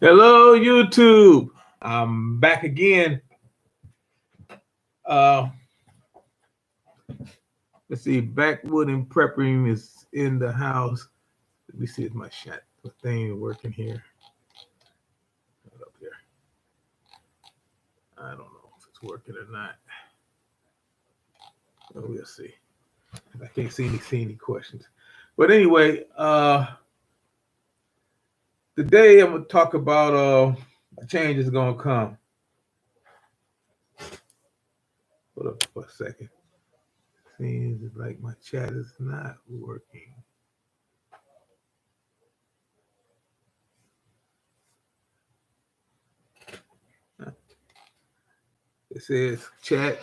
Hello, YouTube. I'm back again. Uh, let's see. Backwood and Prepping is in the house. Let me see if my shot thing working here. Up here. I don't know if it's working or not. We'll see. I can't see any questions. But anyway, today I'm gonna talk about a change is gonna come. Hold up for a second. Seems like my chat is not working. It says chat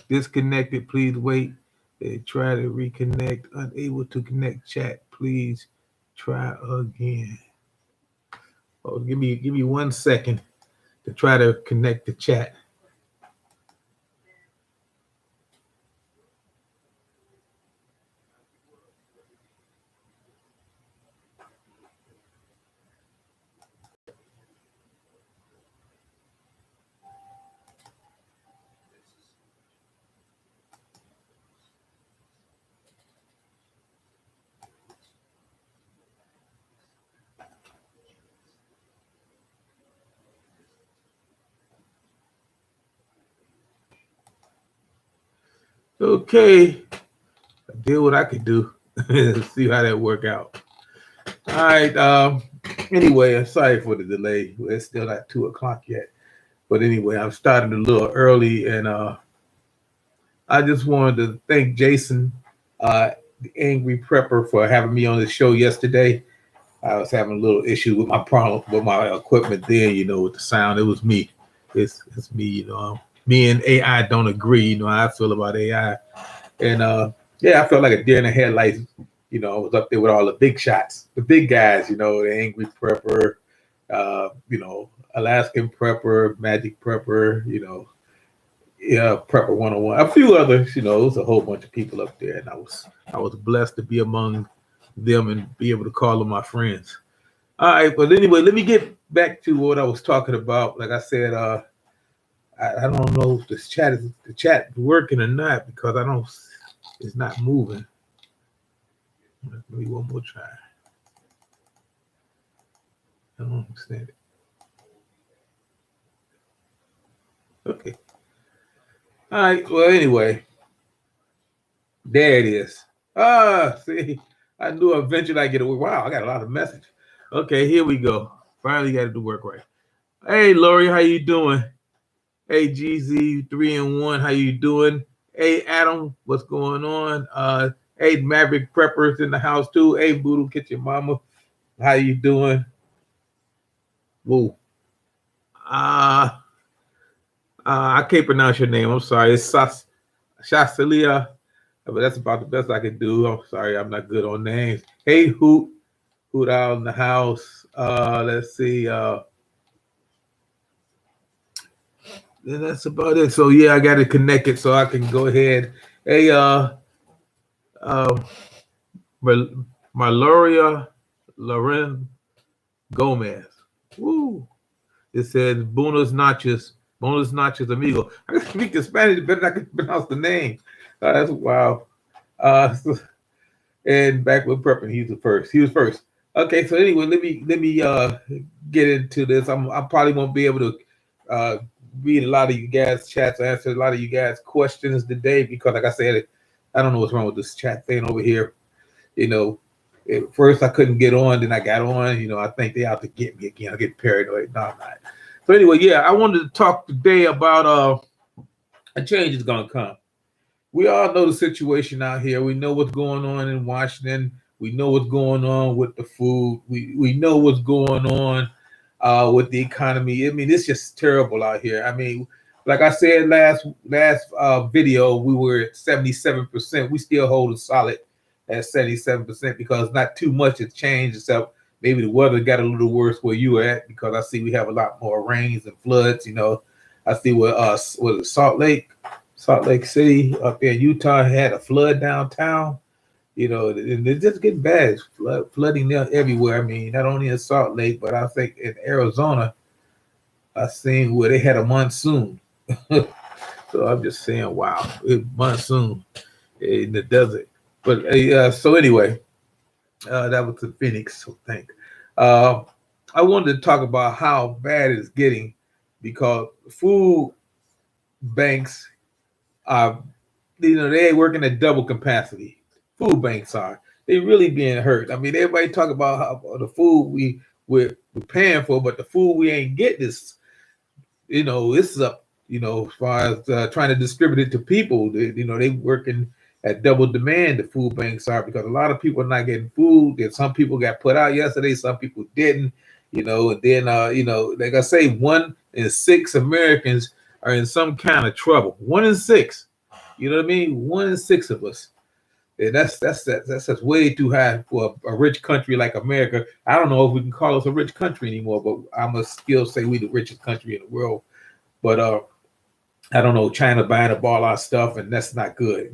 disconnected. Please wait. They try to reconnect. Unable to connect chat. Please try again. Oh, give me 1 second to try to connect the chat. Okay, I did what I could do. See how that work out. All right. Anyway, I'm sorry for the delay. It's still not 2 o'clock yet. But anyway, I'm starting a little early, and I just wanted to thank Jason, the Angry Prepper, for having me on the show yesterday. I was having a little issue with my problem with my equipment then, with the sound. It was me. It's me, Me and AI don't agree, how I feel about AI. And yeah, I felt like a deer in the headlights. I was up there with all the big shots, the big guys, the Angry Prepper, Alaskan Prepper, Magic Prepper, yeah, Prepper 101, a few others, it was a whole bunch of people up there, and I was blessed to be among them and be able to call them my friends. All right, but anyway, let me get back to what I was talking about. Like I said, I don't know if the chat working or not because it's not moving. Maybe one more try. I don't understand it. Okay. All right. Well, anyway, there it is. See, I knew eventually I get away. Wow, I got a lot of message. Okay, here we go. Finally got to do work right. Hey, Lori, how you doing? Hey, GZ 3-in-1, how you doing? Hey, Adam, what's going on? Hey, Maverick Preppers in the house too. Hey, Boodle, get your mama. How you doing? Whoa. I can't pronounce your name. I'm sorry. It's Shasalia, but that's about the best I can do. I'm sorry, I'm not good on names. Hey, Hoot out in the house. Let's see. Then that's about it. So yeah, I got to connect it so I can go ahead. Hey, uh, Marloria Loren Gomez. Woo! It says Buenos noches, amigo. I can speak the Spanish better than I can pronounce the name. That's wow. And back with Prepping, he was first. Okay, so anyway, let me get into this. I probably won't be able to read a lot of you guys' chats, answer a lot of you guys' questions today because, like I said, I don't know what's wrong with this chat thing over here. At first I couldn't get on, then I got on. I think they out to get me again. I get paranoid. No, I'm not. So anyway, yeah, I wanted to talk today about a change is gonna come. We all know the situation out here. We know what's going on in Washington. We know what's going on with the food. We know what's going on with the economy. I mean, it's just terrible out here. I mean, like I said last video, we were at 77%. We still hold it solid at 77% because not too much has changed except maybe the weather got a little worse where you were at because I see we have a lot more rains and floods. I see where Salt Lake City up there in Utah had a flood downtown. You know, and it's just getting bad. It's flooding there everywhere. I mean, not only in Salt Lake, but I think in Arizona, I seen where they had a monsoon. So I'm just saying, wow, monsoon in the desert. But so anyway, that was the Phoenix. So thank. Uh, I wanted to talk about how bad it's getting because food banks are, they ain't working at double capacity. Food banks are. They really being hurt. I mean, everybody talk about how the food we're paying for, but the food we ain't getting is, it's up. As far as trying to distribute it to people, they working at double demand. The food banks are because a lot of people are not getting food. And some people got put out yesterday, some people didn't. And then like I say, 1 in 6 Americans are in some kind of trouble. 1 in 6. You know what I mean? 1 in 6 of us. And that's way too high for a rich country like America. I don't know if we can call us a rich country anymore, but I must still say we the richest country in the world. But I don't know, China buying up all our stuff, and that's not good.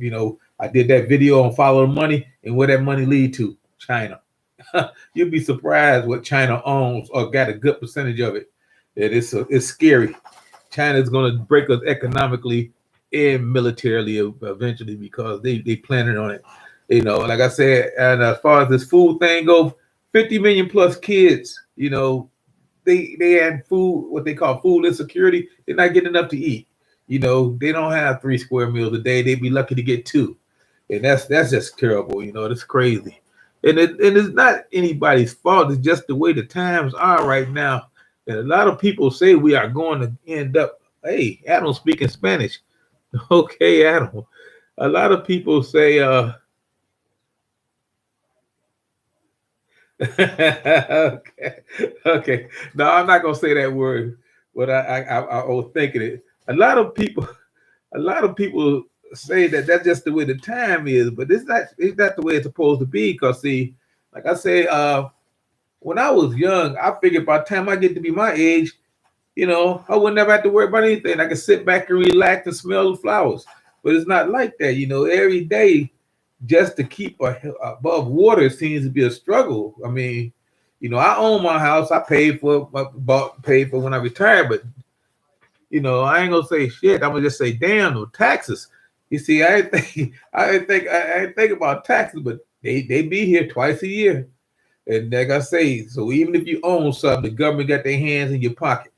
I did that video on Follow the Money, and where that money lead to? China. You'd be surprised what China owns or got a good percentage of it. It's scary. China is going to break us economically and militarily eventually because they planning on it. Like I said, and as far as this food thing goes, 50 million plus kids, they had food, what they call food insecurity. They're not getting enough to eat. They don't have 3 square meals a day. They'd be lucky to get 2. And that's just terrible. That's crazy. And it's not anybody's fault. It's just the way the times are right now. And a lot of people say we are going to end up, hey, Adam speaking Spanish. Okay, Adam. A lot of people say, okay, okay. No, I'm not gonna say that word, but I was thinking it. A lot of people, a lot of people say that that's just the way the time is, but it's not the way it's supposed to be. Cause see, like I say, when I was young, I figured by the time I get to be my age, I would never have to worry about anything. I could sit back and relax and smell the flowers. But it's not like that. Every day just to keep above water seems to be a struggle. I mean, I own my house. I paid for when I retired, but I ain't gonna say shit. I'm gonna just say, damn, no taxes. You see, I didn't think about taxes, but they be here twice a year. And like I say, so even if you own something, the government got their hands in your pocket.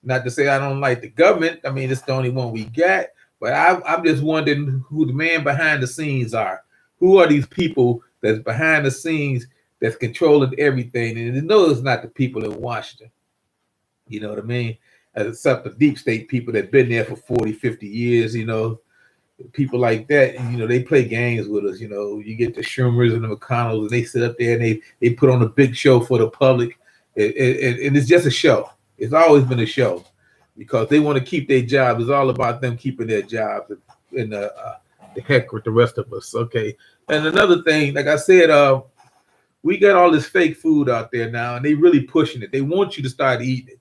Not to say I don't like the government. I mean, it's the only one we got. But I'm just wondering who the man behind the scenes are. Who are these people that's behind the scenes that's controlling everything? And it's not the people in Washington. You know what I mean? Except the deep state people that been there for 40, 50 years, people like that, they play games with us. You get the Schumers and the McConnells, and they sit up there and they put on a big show for the public. And it's just a show. It's always been a show because they want to keep their jobs. It's all about them keeping their jobs and the heck with the rest of us. Okay. And another thing, like I said, we got all this fake food out there now, and they really pushing it. They want you to start eating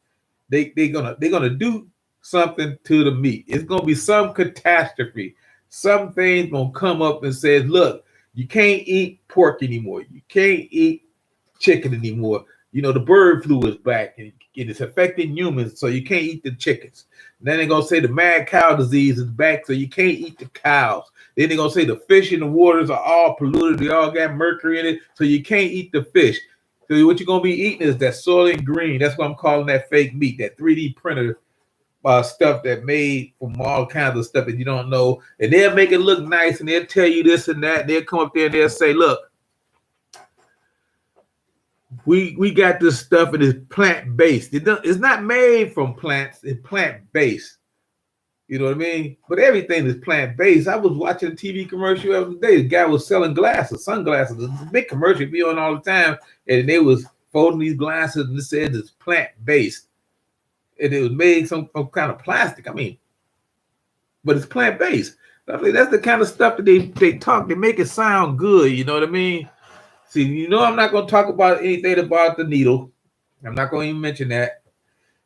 it. They're gonna do something to the meat. It's gonna be some catastrophe. Something's gonna come up and says, look, you can't eat pork anymore. You can't eat chicken anymore. The bird flu is back and it's affecting humans, so you can't eat the chickens. And then they're gonna say the mad cow disease is back, so you can't eat the cows. Then they're gonna say the fish in the waters are all polluted, they all got mercury in it, so you can't eat the fish. So what you're gonna be eating is that Soylent Green. That's what I'm calling that fake meat, that 3D printer stuff that made from all kinds of stuff that you don't know. And they'll make it look nice, and they'll tell you this and that. And they'll come up there and they'll say, look, we got this stuff and it's plant-based. It's not made from plants, it's plant-based. You know what I mean? But everything is plant-based. I was watching a TV commercial the other day. The guy was selling sunglasses. It's a big commercial be on all the time. And they was folding these glasses and it said it's plant-based. And it was made some kind of plastic. I mean, but it's plant-based. I mean, that's the kind of stuff that they talk. They make it sound good. You know what I mean? See, I'm not going to talk about anything about the needle. I'm not going to even mention that.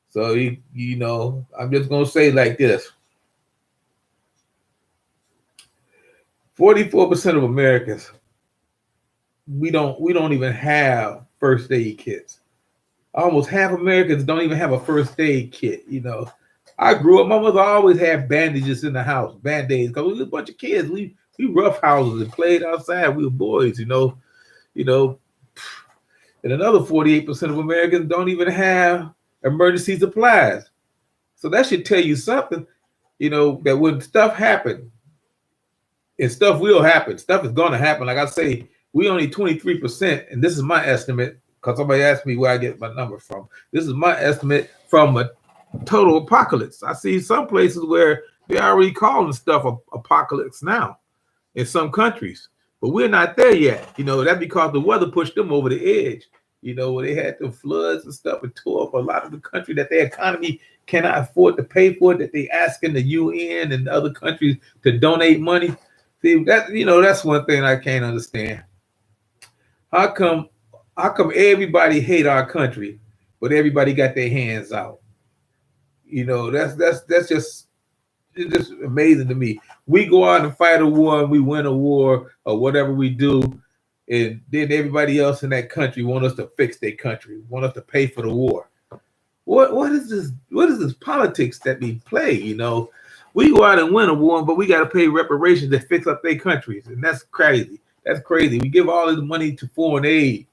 So, I'm just going to say like this. 44% of Americans we don't even have first aid kits. Almost half Americans don't even have a first aid kit. I grew up. My mother always had bandages in the house, band-aids, because we were a bunch of kids. We rough houses and played outside. We were boys. You know, and another 48% of Americans don't even have emergency supplies. So that should tell you something. That when stuff happens, and stuff will happen, stuff is going to happen. Like I say, we only 23%, and this is my estimate because somebody asked me where I get my number from. This is my estimate from a total apocalypse. I see some places where they're already calling stuff apocalypse now in some countries, but we're not there yet. That's because the weather pushed them over the edge. Where they had the floods and stuff and tore up a lot of the country that their economy cannot afford to pay for it, that they asking the UN and other countries to donate money. See, that's one thing I can't understand. How come everybody hate our country, but everybody got their hands out? That's just it's just amazing to me. We go out and fight a war and we win a war or whatever we do, and then everybody else in that country want us to fix their country, want us to pay for the war. What is this? What is this politics that we play? We go out and win a war, but we got to pay reparations to fix up their countries, and that's crazy. That's crazy. We give all this money to foreign aid.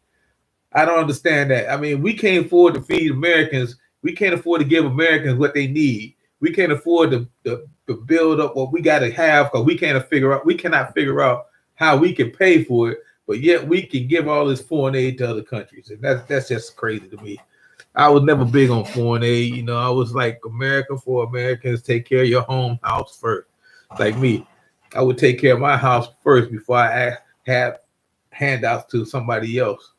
I don't understand that. I mean, we can't afford to feed Americans. We can't afford to give Americans what they need. We can't afford to build up what we got to have because we cannot figure out how we can pay for it, but yet we can give all this foreign aid to other countries, and that's just crazy to me. I was never big on foreign aid. I was like, America for Americans, take care of your home house first. Like me, I would take care of my house first before I have handouts to somebody else.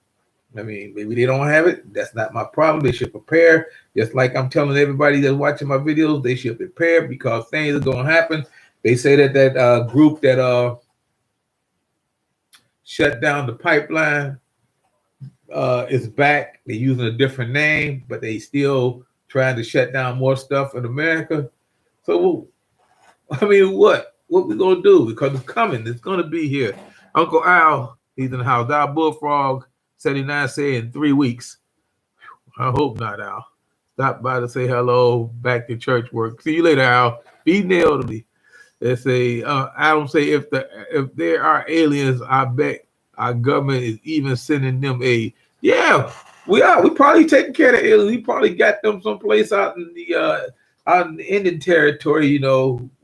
I mean, maybe they don't have it. That's not my problem. They should prepare. Just like I'm telling everybody that's watching my videos, they should prepare because things are going to happen. They say that group that shut down the pipeline is back. They're using a different name, but they still trying to shut down more stuff in America. So, I mean, what we going to do? Because it's coming. It's going to be here. Uncle Al, he's in the house. Al Bullfrog 79 say in 3 weeks. I hope not, Al. Stop by to say hello, back to church work. See you later, Al. Be the elderly. They say, Adam say, if there are aliens, I bet our government is even sending them aid. Yeah, we are. We probably taking care of the aliens. We probably got them someplace out in the Indian territory,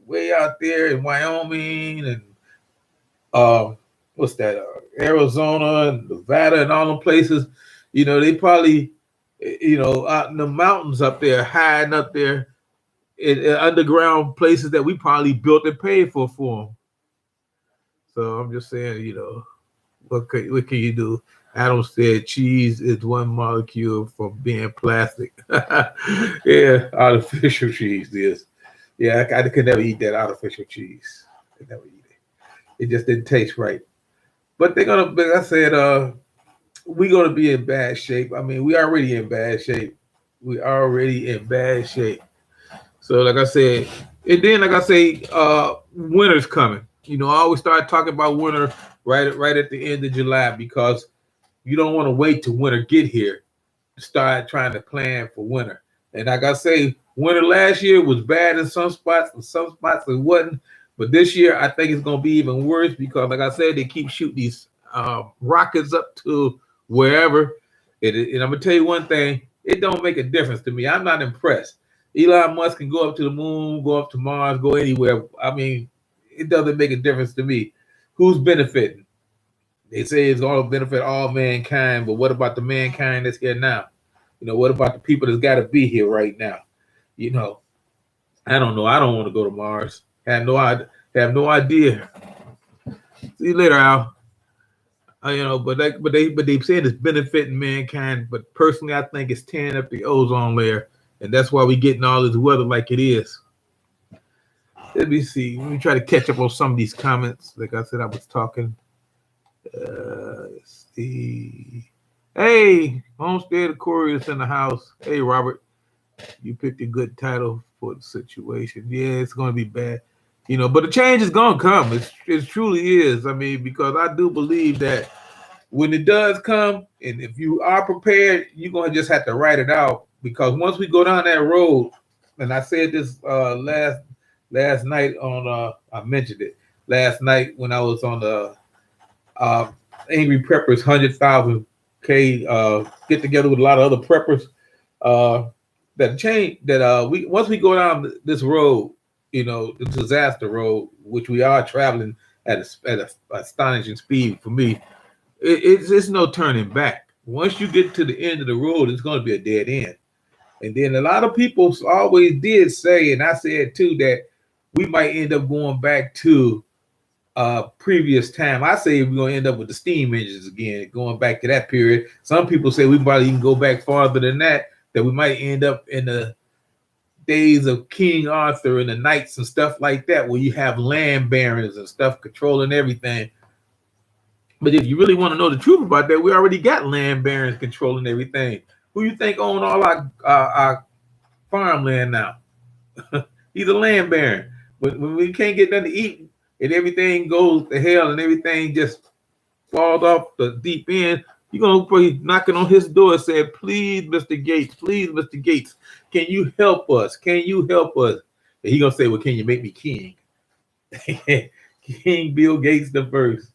way out there in Wyoming and what's that? Arizona and Nevada and all them places. They probably, out in the mountains up there, hiding up there in underground places that we probably built and paid for them. So I'm just saying, what can you do? Adam said cheese is one molecule from being plastic. Yeah, artificial cheese is. Yeah, I could never eat that artificial cheese. I could never eat it. It just didn't taste right. But they're gonna, like I said, we're gonna be in bad shape. I mean, we already in bad shape. So, like I said, and then like I say, winter's coming. I always start talking about winter right at the end of July because you don't want to wait till winter get here to start trying to plan for winter. And like I say, winter last year was bad in some spots, and some spots it wasn't. But this year, I think it's going to be even worse because, like I said, they keep shooting these rockets up to wherever. And I'm going to tell you one thing, it don't make a difference to me. I'm not impressed. Elon Musk can go up to the moon, go up to Mars, go anywhere. I mean, it doesn't make a difference to me. Who's benefiting? They say it's going to benefit all mankind, but what about the mankind that's here now? What about the people that's got to be here right now? I don't know. I don't want to go to Mars. Have no idea. See you later, Al. But they saying it's benefiting mankind. But personally, I think it's tearing up the ozone layer, and that's why we're getting all this weather like it is. Let me see. Let me try to catch up on some of these comments. Like I said, I was talking. Let's see. Hey, Homestead Aquarius in the house. Hey, Robert, you picked a good title for the situation. Yeah, it's going to be bad. But the change is going to come. It truly is. I mean, because I do believe that when it does come, and if you are prepared, you're gonna just have to write it out, because once we go down that road, and I said this last night on I mentioned it last night when I was on the uh, Angry Preppers 100,000K get together with a lot of other preppers. That change that we once we go down this road, the disaster road, which we are traveling at a astonishing speed. For me, it's no turning back. Once you get to the end of the road, it's going to be a dead end. And then a lot of people always did say, and I said too, that we might end up going back to previous time. I say we're gonna end up with the steam engines again, going back to that period. Some people say we probably even go back farther than that we might end up in the days of King Arthur and the knights and stuff like that, where you have land barons and stuff controlling everything. But if you really want to know the truth about that, we already got land barons controlling everything. Who you think own all our farmland now? He's a land baron. When we can't get nothing to eat and everything goes to hell and everything just falls off the deep end, you're going to be knocking on his door and say, please, Mr. Gates, can you help us? Can you help us? And he's going to say, well, can you make me king? King Bill Gates the first.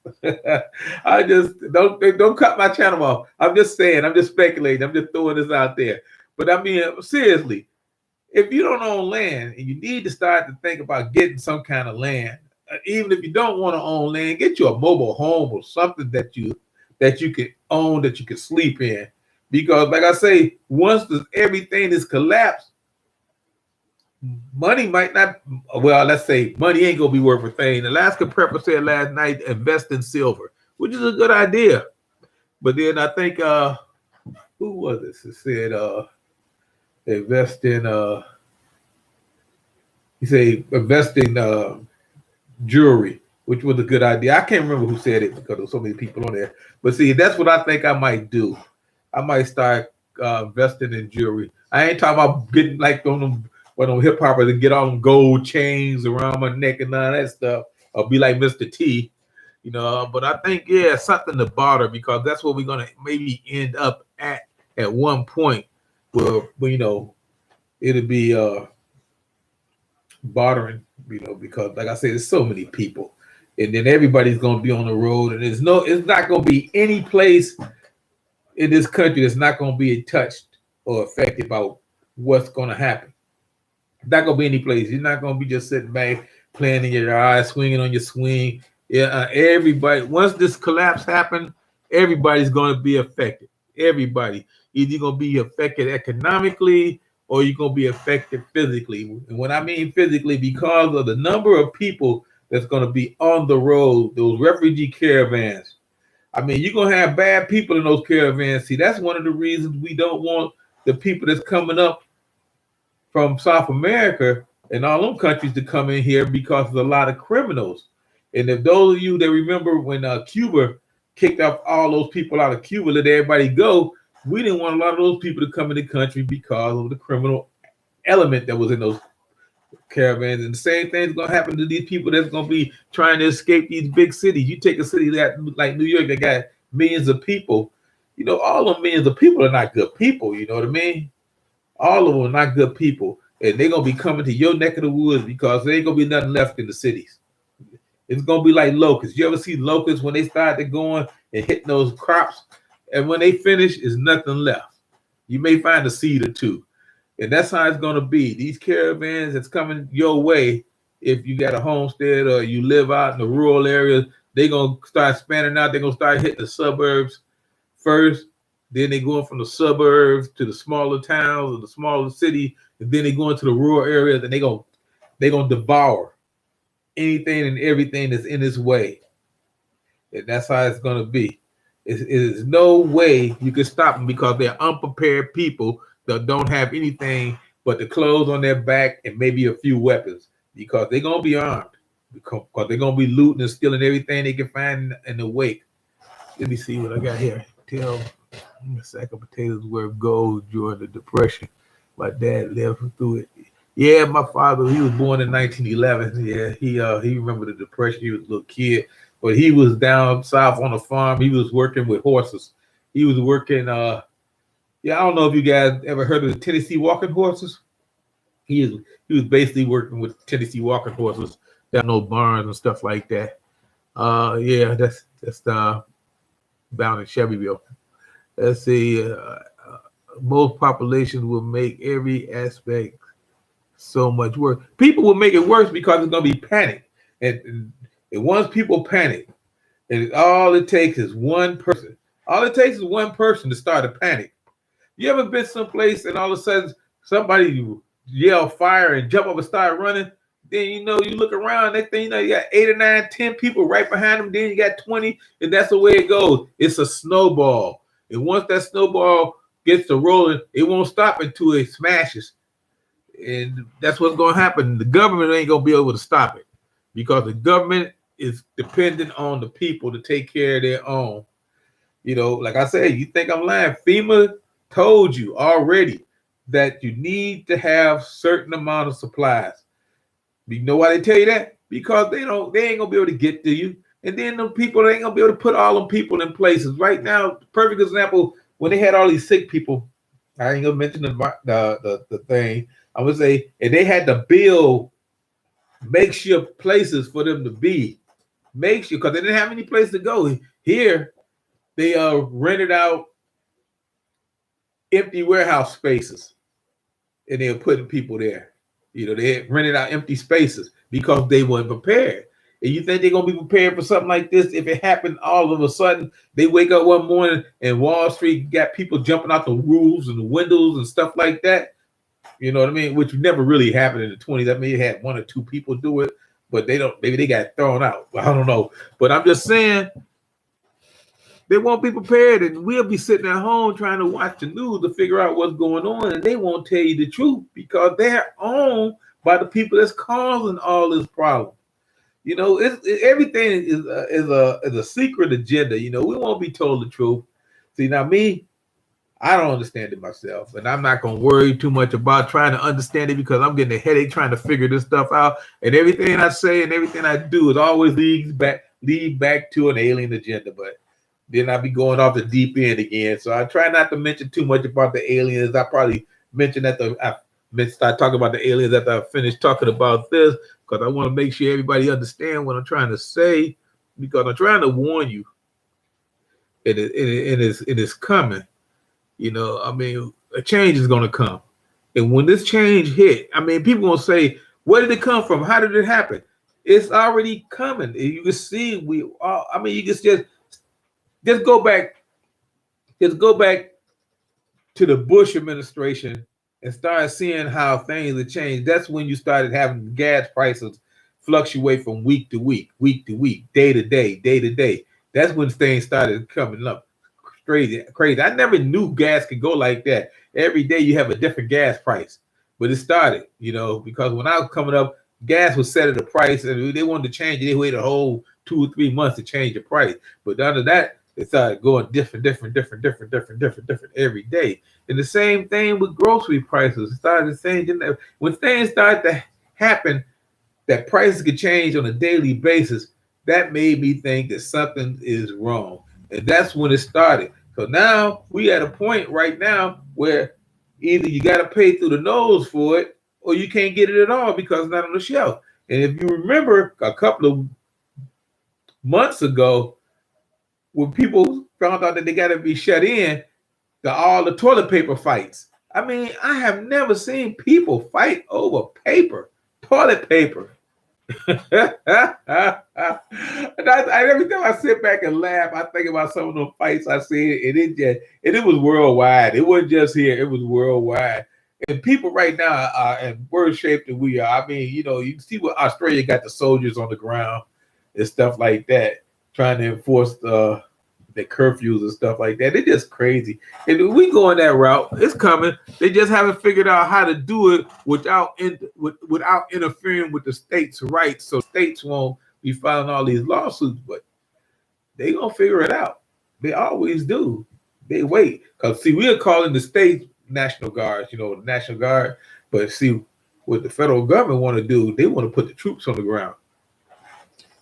I just don't cut my channel off. I'm just saying, I'm just speculating. I'm just throwing this out there. But I mean, seriously, if you don't own land and you need to start to think about getting some kind of land, even if you don't want to own land, get you a mobile home or something that you can own, that you can sleep in. Because like I say, once everything is collapsed, money might not, well, let's say money ain't gonna be worth a thing. Alaska Prepper said last night, invest in silver, which is a good idea. But then I think who was it? It said invest in he said invest in jewelry, which was a good idea. I can't remember who said it because there's so many people on there. But see, that's what I think I might do. I might start investing in jewelry. I ain't talking about getting like on them hip hoppers and get all them gold chains around my neck and all that stuff, or be like Mr. T, But I think, yeah, something to barter, because that's what we're gonna maybe end up at one point, where it'll be bartering, because like I said, there's so many people, and then everybody's gonna be on the road, and it's not gonna be any place in this country that's not gonna be touched or affected by what's gonna happen. Not gonna be any place. You're not gonna be just sitting back, playing in your eyes, swinging on your swing. Yeah, everybody. Once this collapse happens, everybody's gonna be affected. Everybody, either you're gonna be affected economically or you're gonna be affected physically. And when I mean physically, because of the number of people that's gonna be on the road, those refugee caravans. I mean, you're gonna have bad people in those caravans. See, that's one of the reasons we don't want the people that's coming up from South America and all them countries to come in here, because there's a lot of criminals. And if those of you that remember when Cuba kicked off all those people out of Cuba, let everybody go, we didn't want a lot of those people to come in the country because of the criminal element that was in those caravans. And the same thing's going to happen to these people that's going to be trying to escape these big cities. You take a city like New York that got millions of people, all those millions of people are not good people, you know what I mean? All of them are not good people, and they're gonna be coming to your neck of the woods because there ain't gonna be nothing left in the cities. It's gonna be like locusts. You ever see locusts when they start to going and hitting those crops, and when they finish, there's nothing left. You may find a seed or two, and that's how it's gonna be. These caravans that's coming your way, if you got a homestead or you live out in the rural areas, they're gonna start spanning out. They're gonna start hitting the suburbs first. Then they going from the suburbs to the smaller towns or the smaller city, and then they go into the rural areas, and they're gonna devour anything and everything that's in its way. And that's how it's gonna be. It is no way you can stop them, because they're unprepared people that don't have anything but the clothes on their back and maybe a few weapons, because they're gonna be armed, because they're gonna be looting and stealing everything they can find in the wake. Let me see what I got here. A sack of potatoes worth gold during the Depression. My dad lived through it. Yeah, my father, he was born in 1911. Yeah, he remembered the Depression. He was a little kid. but he was down south on a farm. He was working with horses. He was working. Yeah, I don't know if you guys ever heard of the Tennessee walking horses. He was basically working with Tennessee walking horses down no barns and stuff like that. Yeah, that's down in Shelbyville. Let's see. Most populations will make every aspect so much worse. People will make it worse because it's going to be panic. And once people panic, and all it takes is one person. All it takes is one person to start a panic. You ever been someplace and all of a sudden somebody yell fire and jump up and start running? Then you look around, next thing you know, you got 8 or 9, 10 people right behind them. Then you got 20, and that's the way it goes. It's a snowball. And once that snowball gets to rolling, it won't stop until it smashes. And that's what's going to happen. The government ain't going to be able to stop it because the government is dependent on the people to take care of their own. Like I said, you think I'm lying? FEMA told you already that you need to have certain amount of supplies. You know why they tell you that? Because they ain't gonna be able to get to you. And then the people ain't gonna be able to put all them people in places. Right now, perfect example, when they had all these sick people, I ain't gonna mention the thing. I would say, and they had to build makeshift places for them to be. Makeshift, because they didn't have any place to go. Here, they rented out empty warehouse spaces, and they were putting people there. They had rented out empty spaces because they weren't prepared. And you think they're gonna be prepared for something like this if it happened all of a sudden? They wake up one morning and Wall Street got people jumping out the roofs and the windows and stuff like that. You know what I mean? Which never really happened in the 20s. I mean, it had 1 or 2 people do it, but maybe they got thrown out. I don't know. But I'm just saying, they won't be prepared, and we'll be sitting at home trying to watch the news to figure out what's going on, and they won't tell you the truth because they're owned by the people that's causing all this problem. Everything is a secret agenda. We won't be told the truth. See, now me, I don't understand it myself, and I'm not gonna worry too much about trying to understand it because I'm getting a headache trying to figure this stuff out. And everything I say and everything I do is always lead back to an alien agenda, but then I'll be going off the deep end again. So I try not to mention too much about the aliens. I probably mention start talking about the aliens after I finish talking about this, because I want to make sure everybody understand what I'm trying to say, because I'm trying to warn you. It is coming. I mean, a change is going to come. And when this change hit, I mean, people going to say, where did it come from? How did it happen? It's already coming. You can see, you can just go back to the Bush administration and start seeing how things have changed. That's when you started having gas prices fluctuate from week to week, day to day. That's when things started coming up crazy. I never knew gas could go like that. Every day you have a different gas price, but it started, because when I was coming up, gas was set at a price, and they wanted to change it. They waited a whole 2 or 3 months to change the price. But under that, it started going different every day. And the same thing with grocery prices. It started changing. When things started to happen, that prices could change on a daily basis, that made me think that something is wrong. And that's when it started. So now we at a point right now where either you got to pay through the nose for it, or you can't get it at all because it's not on the shelf. And if you remember a couple of months ago, when people found out that they got to be shut in, all the toilet paper fights. I mean, I have never seen people fight over toilet paper. And every time I sit back and laugh, I think about some of those fights I see, and it was worldwide. It wasn't just here; it was worldwide. And people right now are in worse shape than we are. I mean, you can see what Australia got the soldiers on the ground and stuff like that, trying to enforce the curfews and stuff like that. They're just crazy. And we going that route. It's coming. They just haven't figured out how to do it without interfering with the states' rights, so states won't be filing all these lawsuits. But they gonna figure it out. They always do. They wait. Because see, we are calling the states National Guards, the National Guard. But see, what the federal government want to do, they want to put the troops on the ground.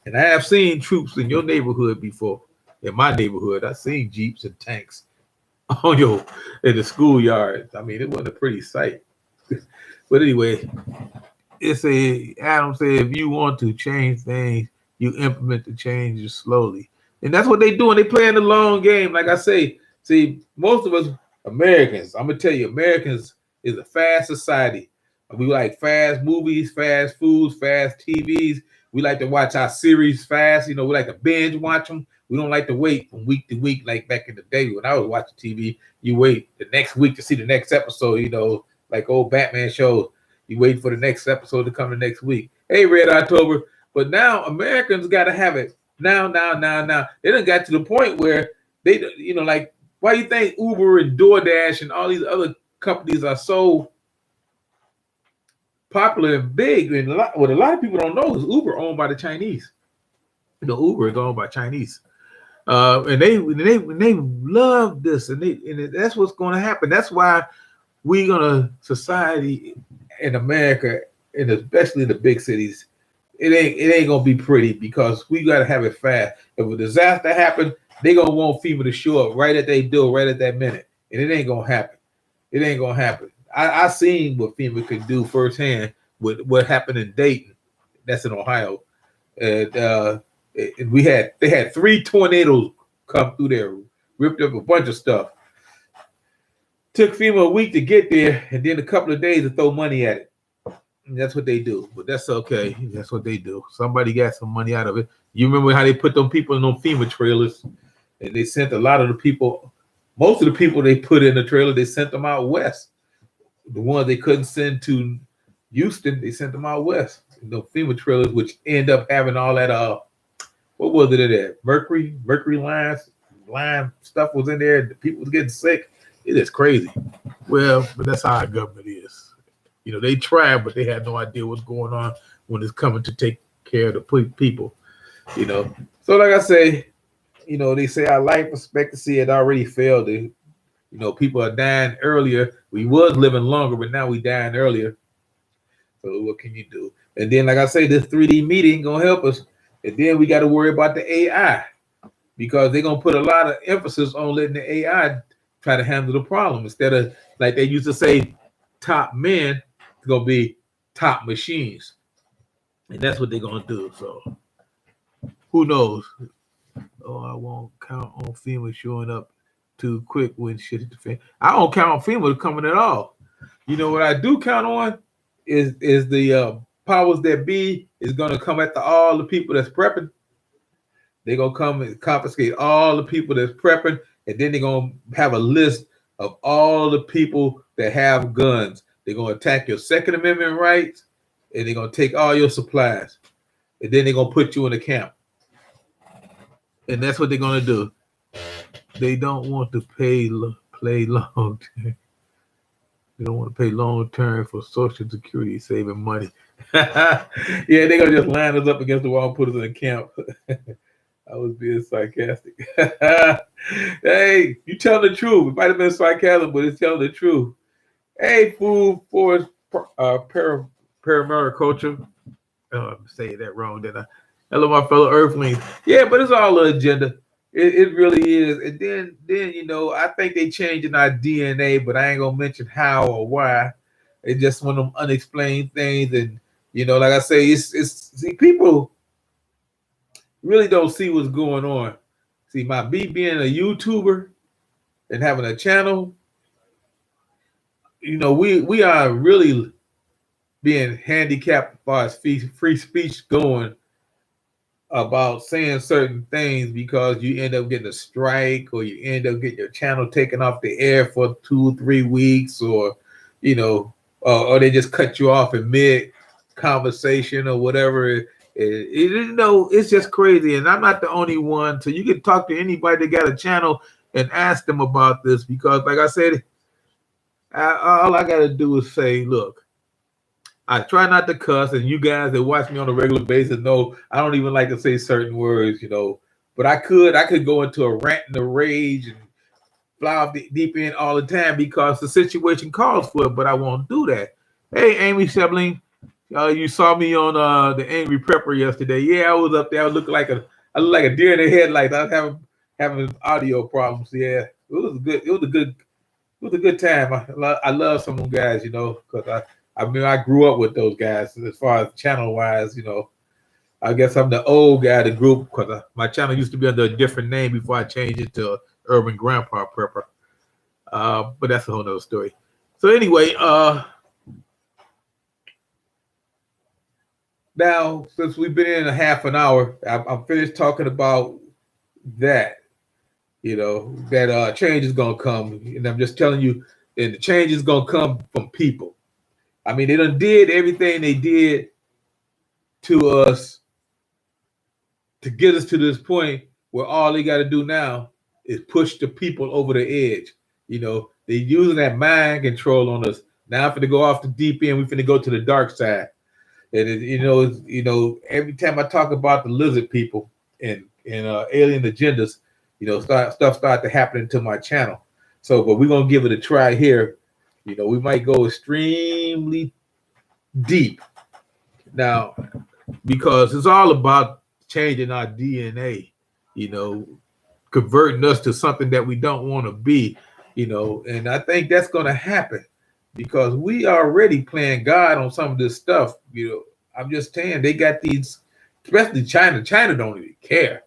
And I have seen troops in your neighborhood before. In my neighborhood, I've seen Jeeps and tanks on in the schoolyard. I mean, it wasn't a pretty sight. But anyway, Adam said, if you want to change things, you implement the changes slowly. And that's what they doing. They playing the long game. Like I say, see, most of us Americans, I'm gonna tell you, Americans is a fast society. We like fast movies, fast foods, fast TVs. We like to watch our series fast. We like to binge watch them. We don't like to wait from week to week like back in the day when I was watching TV. You wait the next week to see the next episode. Like old Batman shows. You wait for the next episode to come the next week. Hey, Red October. But now Americans got to have it now. They done got to the point where they, like, why do you think Uber and DoorDash and all these other companies are so popular and big? And what a lot of people don't know is Uber owned by the Chinese. Uber is owned by Chinese. And they love this, and that's what's going to happen. That's why society in America, and especially the big cities, it ain't gonna be pretty because we gotta have it fast. If a disaster happens, they gonna want FEMA to show up right at their door, right at that minute, and it ain't gonna happen. It ain't gonna happen. I seen what FEMA could do firsthand with what happened in Dayton. That's in Ohio, and they had 3 tornadoes come through there, ripped up a bunch of stuff. Took FEMA a week to get there, and then a couple of days to throw money at it. And that's what they do, but that's okay. That's what they do. Somebody got some money out of it. You remember how they put them people in those FEMA trailers, and they sent a lot of the people, most of the people they put in the trailer, they sent them out west. The ones they couldn't send to Houston, they sent them out west. The FEMA trailers, which end up having all that, what was it in there? Mercury lime stuff was in there. The people was getting sick. It is crazy. Well, but that's how our government is. They try, but they have no idea what's going on when it's coming to take care of the people. So like I say, they say our life expectancy had already failed. People are dying earlier. We was living longer, but now we dying earlier. So what can you do? And then, like I say, this 3D meeting gonna help us. And then we got to worry about the AI because they're gonna put a lot of emphasis on letting the AI try to handle the problem instead of, like they used to say, top men. It's gonna be top machines, and that's what they're gonna do. So who knows? Oh, I won't count on FEMA showing up too quick when shit hit the fan. I don't count on FEMA coming at all. What I do count on is the powers that be is gonna come after all the people that's prepping. They're gonna come and confiscate all the people that's prepping, and then they're gonna have a list of all the people that have guns. They're going to attack your Second Amendment rights, and they're going to take all your supplies. And then they're going to put you in a camp. And that's what they're going to do. They don't want to play long term. They don't want to pay long term for Social Security, saving money. Yeah, they're going to just line us up against the wall and put us in a camp. I was being sarcastic. Hey, you tell the truth. It might have been sarcasm, but it's telling the truth. Hey, food for paramariculture. I'm saying that wrong, didn't I? Hello, my fellow Earthlings. Yeah, but it's all an agenda. It really is. And then I think they changing our DNA, but I ain't gonna mention how or why. It's just one of them unexplained things. And like I say, see, people really don't see what's going on. See, me being a YouTuber and having a channel. We are really being handicapped as far as free speech going about saying certain things because you end up getting a strike or you end up getting your channel taken off the air for 2-3 weeks or they just cut you off in mid conversation or whatever. It's just crazy. And I'm not the only one. So you can talk to anybody that got a channel and ask them about this because, like I said, all I got to do is say, look, I try not to cuss, and you guys that watch me on a regular basis know I don't even like to say certain words, but I could go into a rant and a rage and fly off deep end all the time because the situation calls for it, but I won't do that. Hey, Amy Shebling, You saw me on the Angry Prepper yesterday. Yeah, I was up there. I looked like a deer in the headlights. I was having audio problems. Yeah, it was good. It was a good time. I love some of them guys, because I mean I grew up with those guys as far as channel wise. I guess I'm the old guy of the group because my channel used to be under a different name before I changed it to Urban Grandpa Prepper. But that's a whole nother story. So anyway, now since we've been in a half an hour, I'm finished talking about that. That change is gonna come, and I'm just telling you, and the change is gonna come from people. I mean, they done did everything they did to us to get us to this point where all they got to do now is push the people over the edge. They're using that mind control on us. Now I'm finna go off the deep end. We finna go to the dark side. And every time I talk about the lizard people and alien agendas, stuff start to happen to my channel. So, but we're gonna give it a try here. We might go extremely deep now because it's all about changing our DNA, converting us to something that we don't want to be, and I think that's going to happen because we are already playing God on some of this stuff. I'm just saying they got these, especially China. China don't even care.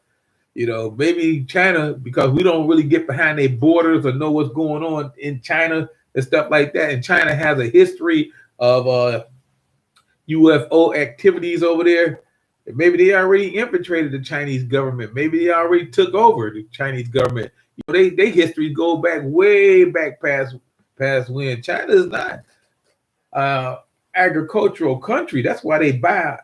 Maybe China, because we don't really get behind their borders or know what's going on in China and stuff like that. And China has a history of UFO activities over there. Maybe they already infiltrated the Chinese government. Maybe they already took over the Chinese government. They history go back way back past when. China is not agricultural country. That's why they buy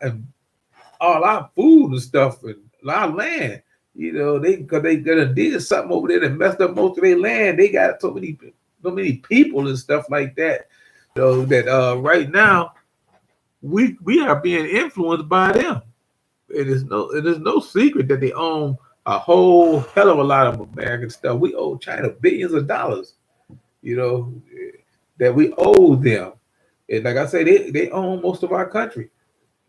all our food and stuff and our land. Because they did something over there that messed up most of their land. They got so many people and stuff like that. So that right now we are being influenced by them. It is no secret that they own a whole hell of a lot of American stuff. We owe China billions of dollars, that we owe them. And like I say, they own most of our country.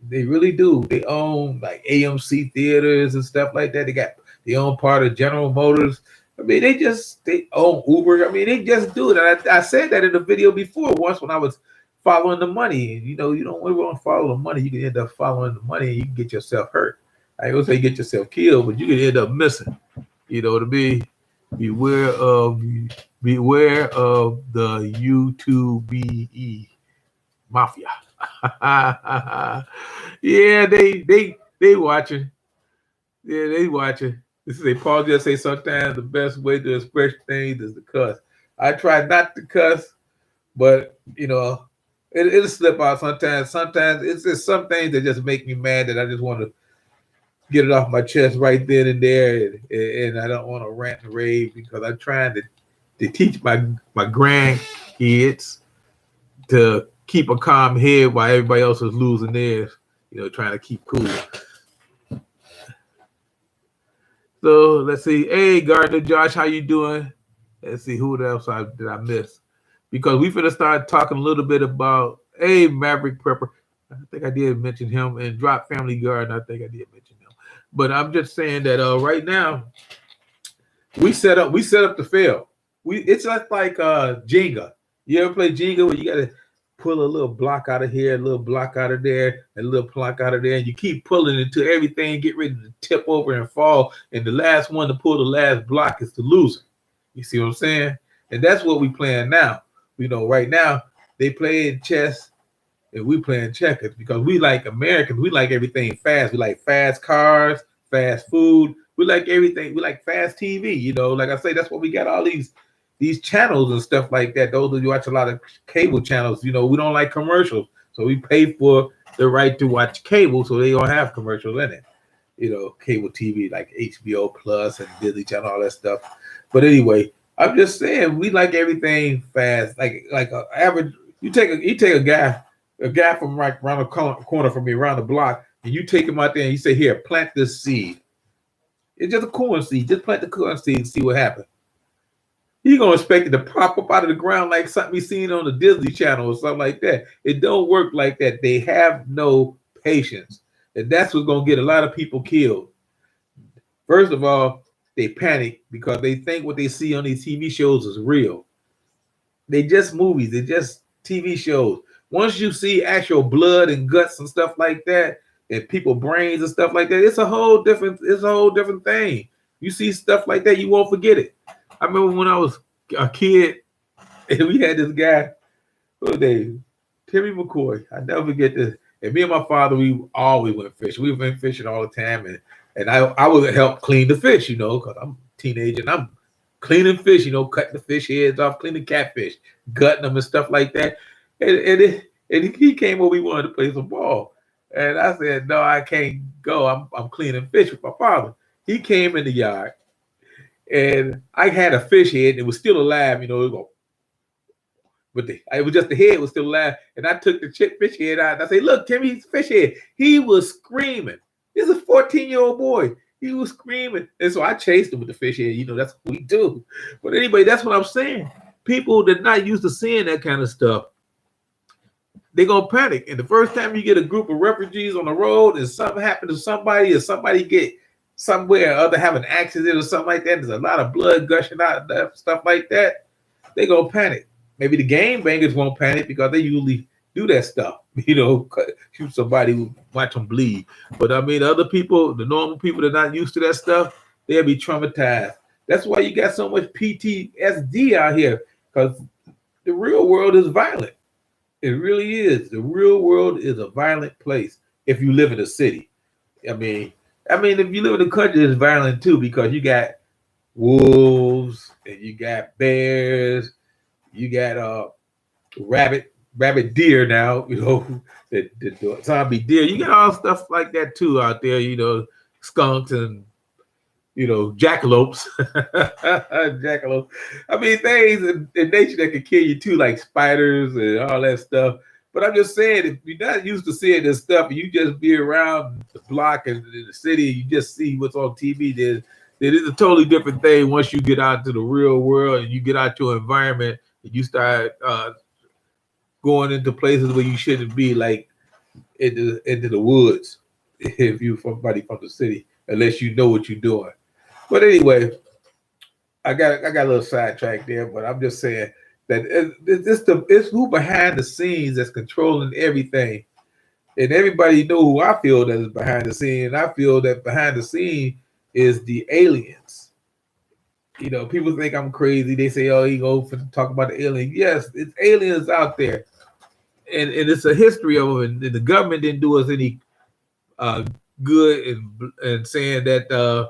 They really do. They own like AMC theaters and stuff like that. They own part of General Motors. I mean, they own Uber. I mean, they just do it. I said that in the video before once when I was following the money. You don't really want to follow the money. You can end up following the money and you can get yourself hurt. I ain't gonna say get yourself killed, but you can end up missing. To beware of the YouTube mafia. Yeah, they watching. Yeah, they watching. This is a Paul just say sometimes the best way to express things is to cuss. I try not to cuss, but it'll slip out sometimes. Sometimes it's just some things that just make me mad that I just want to get it off my chest right then and there, and I don't want to rant and rave because I'm trying to teach my grandkids to keep a calm head while everybody else is losing theirs. Trying to keep cool. So let's see. Hey, Gardner Josh, how you doing? Let's see who else did I miss? Because we finna start talking a little bit about Maverick Prepper. I think I did mention him, and Drop Family Garden. I think I did mention him. But I'm just saying that right now we set up to fail. It's just like Jenga. You ever play Jenga where you gotta pull a little block out of here, a little block out of there, a little block out of there, and you keep pulling until everything get ready to tip over and fall, and the last one to pull the last block is the loser. You see what I'm saying? And that's what we playing now. Right now they playing chess and we playing checkers because we like Americans. We like everything fast. We like fast cars, fast food. We like everything. We like fast TV. Like I say, that's what we got all these channels and stuff like that. Those of you watch a lot of cable channels, we don't like commercials. So we pay for the right to watch cable so they don't have commercials in it. Cable TV like HBO Plus and Disney Channel, all that stuff. But anyway, I'm just saying we like everything fast. Like an average, you take a guy from right around the corner from me, around the block, and you take him out there and you say, here, plant this seed. It's just a corn seed. Just plant the corn seed and see what happens. He gonna expect it to pop up out of the ground like something we seen on the Disney Channel or something like that. It don't work like that. They have no patience, and that's what's gonna get a lot of people killed. First of all, they panic because they think what they see on these TV shows is real. They just movies. They just TV shows. Once you see actual blood and guts and stuff like that, and people brains and stuff like that, it's a whole different thing. You see stuff like that, you won't forget it. I remember when I was a kid, and we had this guy, what's his name? Timmy McCoy. I never forget this. And me and my father, we always went fishing. We went fishing all the time, and I would help clean the fish, because I'm a teenager and I'm cleaning fish, cutting the fish heads off, cleaning catfish, gutting them and stuff like that. And he came over, he wanted to play some ball. And I said, no, I can't go. I'm cleaning fish with my father. He came in the yard, and I had a fish head. It was still alive, it go. But it was just the head was still alive. And I took the fish head out. And I said, look, Timmy's fish head. He was screaming. This is a 14-year-old boy. He was screaming. And so I chased him with the fish head. That's what we do. But anyway, that's what I'm saying. People that are not used to seeing that kind of stuff, they're going to panic. And the first time you get a group of refugees on the road and something happened to somebody, or somebody get somewhere or other, have an accident or something like that, there's a lot of blood gushing out, stuff like that, they're going to panic. Maybe the game bangers won't panic because they usually do that stuff, shoot somebody, watch them bleed. But I mean, other people, the normal people that are not used to that stuff, they'll be traumatized. That's why you got so much PTSD out here, because the real world is violent. It really is. The real world is a violent place if you live in a city. I mean, if you live in the country, it's violent too, because you got wolves and you got bears, you got rabbit deer now, the zombie deer. You got all stuff like that too out there, skunks and jackalopes. Jackalope. I mean, things in nature that can kill you too, like spiders and all that stuff. But I'm just saying, if you're not used to seeing this stuff, and you just be around the block and in the city, you just see what's on TV. It is a totally different thing once you get out to the real world and you get out your environment and you start going into places where you shouldn't be, like into the woods, if you're somebody from the city, unless you know what you're doing. But anyway, I got a little sidetracked there, but I'm just saying that it's who behind the scenes that's controlling everything. And everybody know who I feel that is behind the scene. I feel that behind the scene is the aliens. People think I'm crazy. They say, oh, he go for talk about the aliens. Yes, it's aliens out there. And it's a history of them. And the government didn't do us any good and saying that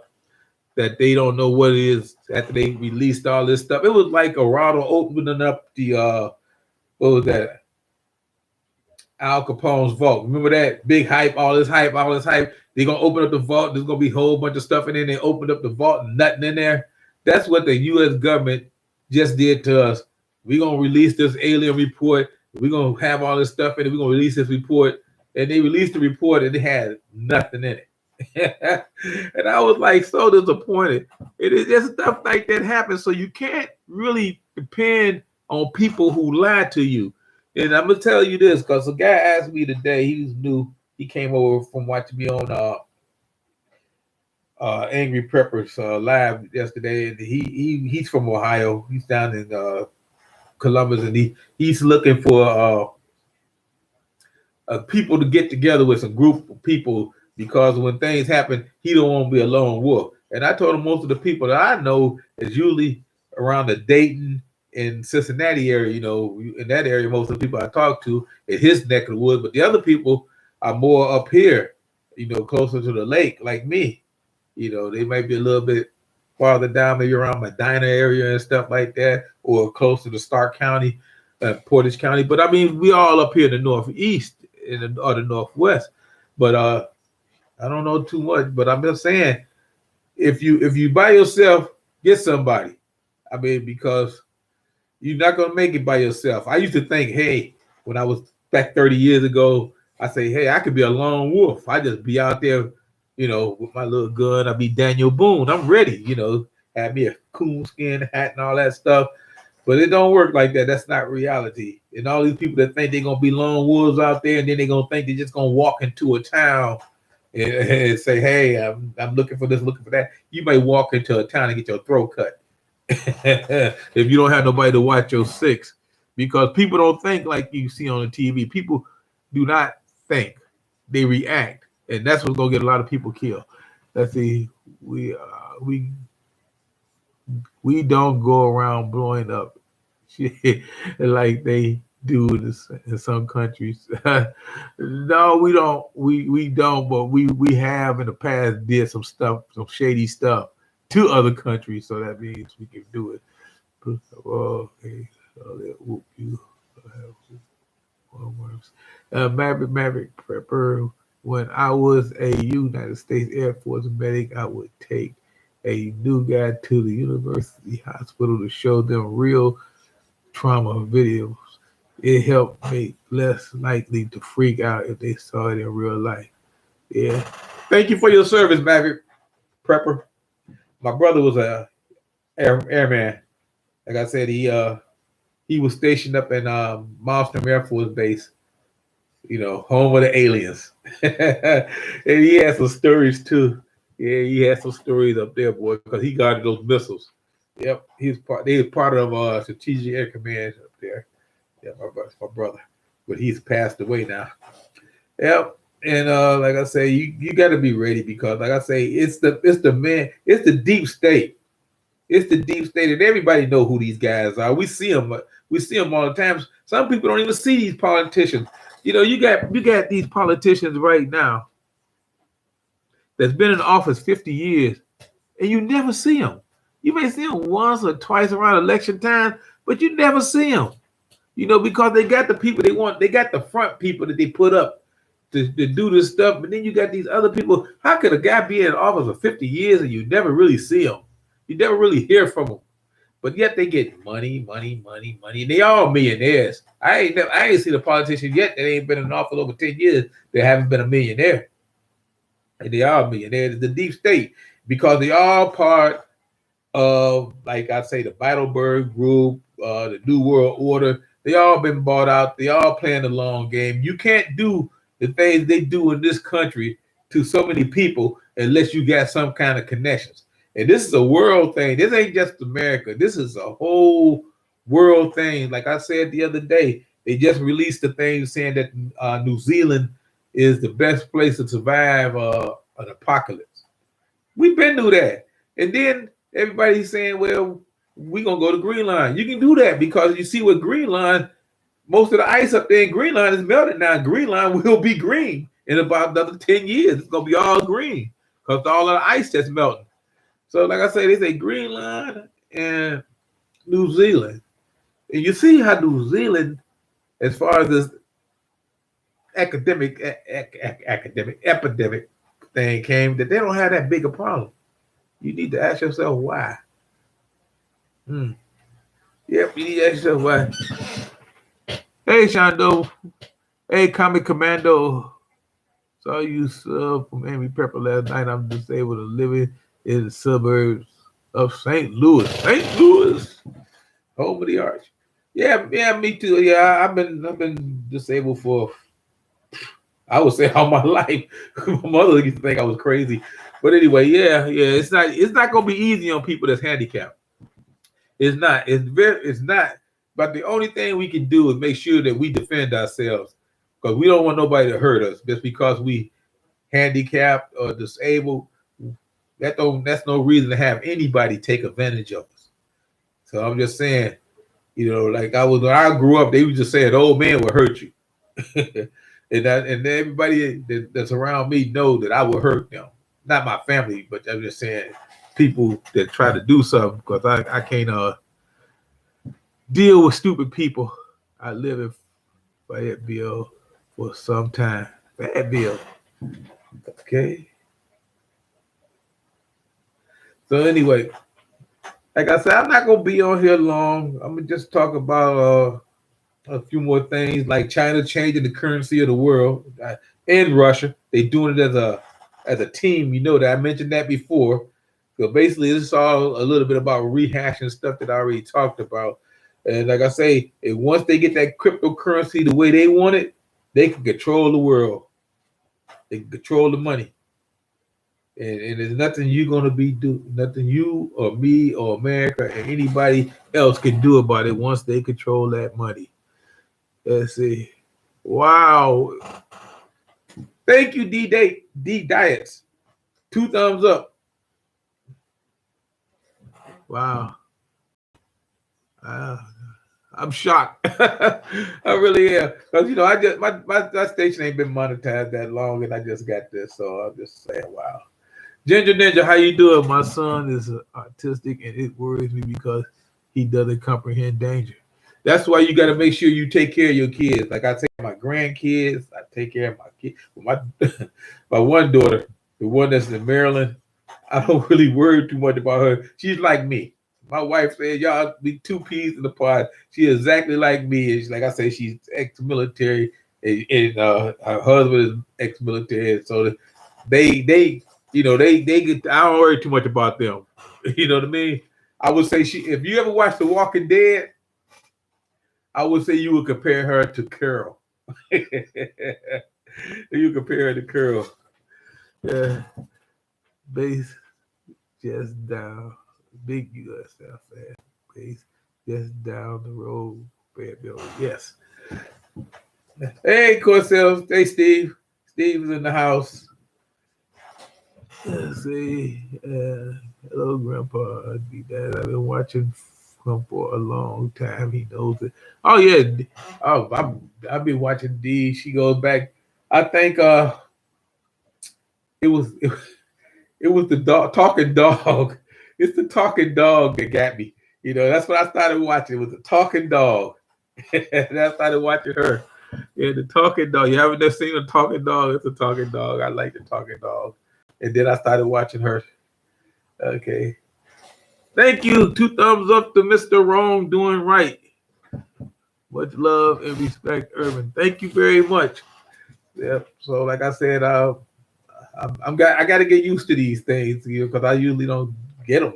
that they don't know what it is after they released all this stuff. It was like Arado opening up the what was that? Al Capone's vault. Remember that big hype, all this hype. They're gonna open up the vault. There's gonna be a whole bunch of stuff in there. They opened up the vault and nothing in there. That's what the U.S. government just did to us. We're gonna release this alien report. We're gonna have all this stuff in it. We're gonna release this report. And they released the report and it had nothing in it. And I was like so disappointed. It is just stuff like that happens. So you can't really depend on people who lie to you. And I'm gonna tell you this, because a guy asked me today, he was new, he came over from watching me on Angry Preppers live yesterday, and he's from Ohio. He's down in Columbus, and he's looking for people to get together with a group of people, because when things happen, he don't want to be a lone wolf. And I told him most of the people that I know is usually around the Dayton and Cincinnati area. In that area, most of the people I talk to in his neck of the woods, but the other people are more up here, closer to the lake, like me. They might be a little bit farther down, maybe around Medina area and stuff like that, or closer to Stark County, Portage County. But I mean, we all up here in the Northeast or the Northwest. But I don't know too much. But I'm just saying, if you by yourself, get somebody. I mean, because you're not gonna make it by yourself. I used to think, hey, when I was back 30 years ago, I say, hey, I could be a lone wolf. I just be out there, with my little gun. I'd be Daniel Boone. I'm ready, have me a coonskin hat and all that stuff. But it don't work like that. That's not reality. And all these people that think they're gonna be lone wolves out there, and then they're gonna think they're just gonna walk into a town and say, "Hey, I'm looking for this, looking for that." You may walk into a town and get your throat cut if you don't have nobody to watch your six, because people don't think like you see on the TV. People do not think; they react, and that's what's gonna get a lot of people killed. Let's see, we don't go around blowing up shit like they do in some countries. No, we don't. We don't. But we have in the past did some stuff, some shady stuff to other countries. So that means we can do it. Okay, so that whoop you. Maverick Prepper. When I was a United States Air Force medic, I would take a new guy to the university hospital to show them real trauma videos. It helped make less likely to freak out if they saw it in real life. Yeah. Thank you for your service, Maverick Prepper. My brother was a airman. Like I said, he was stationed up in Maelstrom Air Force Base, home of the aliens. And he had some stories too. Yeah, he had some stories up there, boy, because he guarded those missiles. Yep, they was part of Strategic Air Command up there. Yeah, my brother. But he's passed away now. Yep. And like I say, you gotta be ready, because like I say, it's the deep state. It's the deep state, and everybody know who these guys are. We see them all the time. Some people don't even see these politicians. You got these politicians right now that's been in office 50 years, and you never see them. You may see them once or twice around election time, but you never see them. Because they got the people they want. They got the front people that they put up to do this stuff, but then you got these other people. How could a guy be in office for 50 years and you never really see him? You never really hear from them. But yet they get money. And they all millionaires. I ain't seen a politician yet that ain't been in office over 10 years that haven't been a millionaire. And they are millionaires. The deep state, because they all part of, like I say, the Bilderberg Group, the New World Order. They all been bought out. They all playing the long game. You can't do the things they do in this country to so many people unless you got some kind of connections. And this is a world thing. This ain't just America. This is a whole world thing. Like I said the other day, they just released the thing saying that New Zealand is the best place to survive an apocalypse. We've been through that. And then everybody's saying, well, we're going to go to Greenland. You can do that because you see what Greenland, most of the ice up there in Greenland is melted now. Greenland will be green in about another 10 years. It's going to be all green because all of the ice that's melting. So like I say, they say Greenland and New Zealand. And you see how New Zealand, as far as this epidemic thing came, that they don't have that big a problem. You need to ask yourself why. Yep, you need to ask yourself why. Hey, Shondo. Hey, Comic Commando. Saw you sub from Amy Pepper last night. I'm disabled and living in the suburbs of St. Louis. St. Louis, home of the arch. Yeah, me too. Yeah, I've been disabled for, I would say, all my life. My mother used to think I was crazy, but anyway, yeah. It's not gonna be easy on people that's handicapped. It's not. It's not. But the only thing we can do is make sure that we defend ourselves, because we don't want nobody to hurt us just because we handicapped or disabled. That's no reason to have anybody take advantage of us. So I'm just saying, like when I grew up, they would just say an old man would hurt you. and everybody that's around me know that I will hurt them. Not my family, but I'm just saying people that try to do something, because I can't deal with stupid people. I live in Fayetteville for some time. Fayetteville. Okay. So anyway, like I said, I'm not gonna be on here long. I'm gonna just talk about a few more things, like China changing the currency of the world, and Russia. They doing it as a team. That I mentioned that before. So basically, this is all a little bit about rehashing stuff that I already talked about. And like I say, once they get that cryptocurrency the way they want it, they can control the world. They can control the money. And there's nothing you're gonna nothing you or me or America or anybody else can do about it once they control that money. Let's see. Wow. Thank you, D Diets. 2 thumbs up. Wow. I'm shocked. I really am. Because I just my station ain't been monetized that long, and I just got this, so I'm just saying, wow. Ginger Ninja, how you doing? My son is autistic, and it worries me because he doesn't comprehend danger. That's why you got to make sure you take care of your kids. Like I take my grandkids, I take care of my kids. My my one daughter, the one that's in Maryland, I don't really worry too much about her. She's like me. My wife said, "Y'all be 2 peas in the pod." She is exactly like me. And like I say, she's ex-military, and her husband is ex-military. So they get. I don't worry too much about them. You know what I mean? I would say if you ever watch The Walking Dead, I would say you would compare her to Carol. You compare her to Carol. Yeah. Base just down. Big US fan. Base just down the road. Bad building. Yes. Hey, Corsells. Hey, Steve. Steve is in the house. Let's see. Hello, Grandpa. I've been watching him for a long time. He knows it. Oh yeah. Oh, I've been watching D. She goes back. I think it was the dog, talking dog. It's the talking dog that got me. That's what I started watching. It was the talking dog. And I started watching her. Yeah, the talking dog. You haven't seen a talking dog? It's a talking dog. I like the talking dog. And then I started watching her. Okay. Thank you. 2 thumbs up to Mr. Wrong doing right. Much love and respect, Urban. Thank you very much. Yep. So like I said, I got to get used to these things, because I usually don't get them.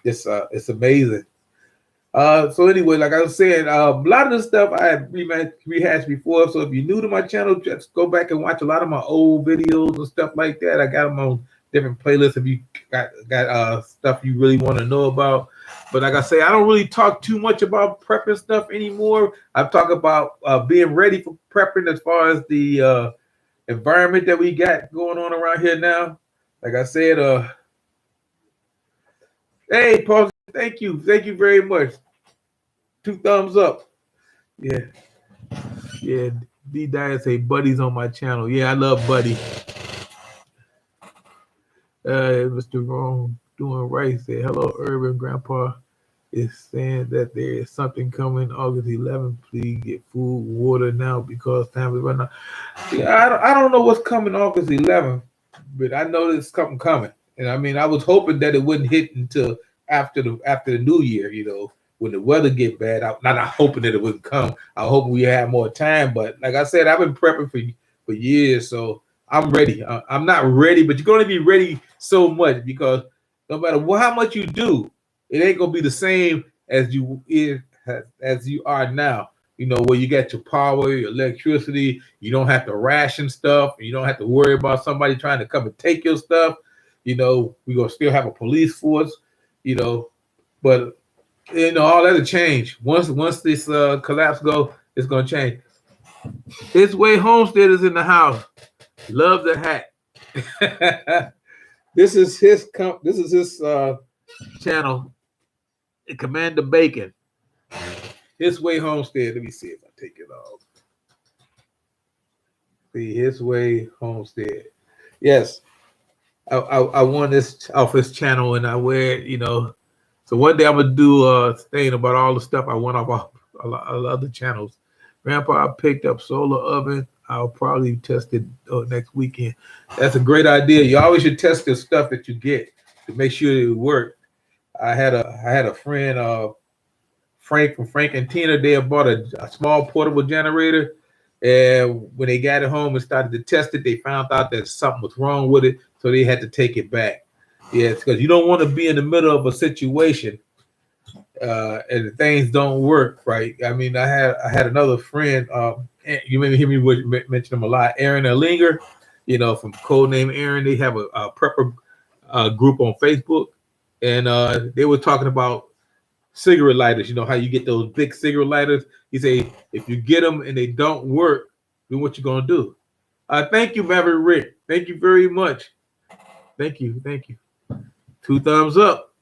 It's amazing. So anyway, like I was saying, a lot of the stuff I had rehashed before. So if you're new to my channel, just go back and watch a lot of my old videos and stuff like that. I got them on different playlists if you got stuff you really want to know about. But like I say, I don't really talk too much about prepping stuff anymore. I talk about being ready for prepping as far as the environment that we got going on around here now. Like I said, hey, Paul, thank you very much. 2 thumbs up. Yeah. D Diet say Buddy's on my channel. Yeah, I love Buddy. Mr. Wrong doing right said, hello, Urban. Grandpa is saying that there is something coming August 11th. Please get food, water now because time is running out. Yeah, I don't know what's coming August 11th, but I know there's something coming. And I mean, I was hoping that it wouldn't hit until after the new year, when the weather get bad. I'm not hoping that it wouldn't come. I hope we have more time. But like I said, I've been prepping for years, so I'm ready. I'm not ready, but you're going to be ready so much, because no matter how much you do, it ain't going to be the same as you are now. Where you got your power, your electricity. You don't have to ration stuff. You don't have to worry about somebody trying to come and take your stuff. We're going to still have a police force, but all that'll change. Once this collapse go, it's going to change. His Way Homestead is in the house. Love the hat. This is his channel, Commander Bacon. His Way Homestead. Let me see if I take it off. See, His Way Homestead. Yes. I won this off his channel, and I wear it, So one day I'm gonna do a thing about all the stuff I won off a lot of other channels. Grandpa, I picked up solar oven. I'll probably test it next weekend. That's a great idea. You always should test the stuff that you get to make sure it works. I had a friend, Frank from Frank and Tina. They had bought a small portable generator, and when they got it home and started to test it, they found out that something was wrong with it, so they had to take it back. Yes, because you don't want to be in the middle of a situation and things don't work right. I mean, I had another friend. You maybe hear me mention him a lot. Aaron Erlinger, from Codename Aaron. They have a prepper group on Facebook, and they were talking about cigarette lighters. You know how you get those big cigarette lighters. He say if you get them and they don't work, then what you gonna do? Thank you, Maverick Rick. Thank you very much. Thank you. 2 thumbs up.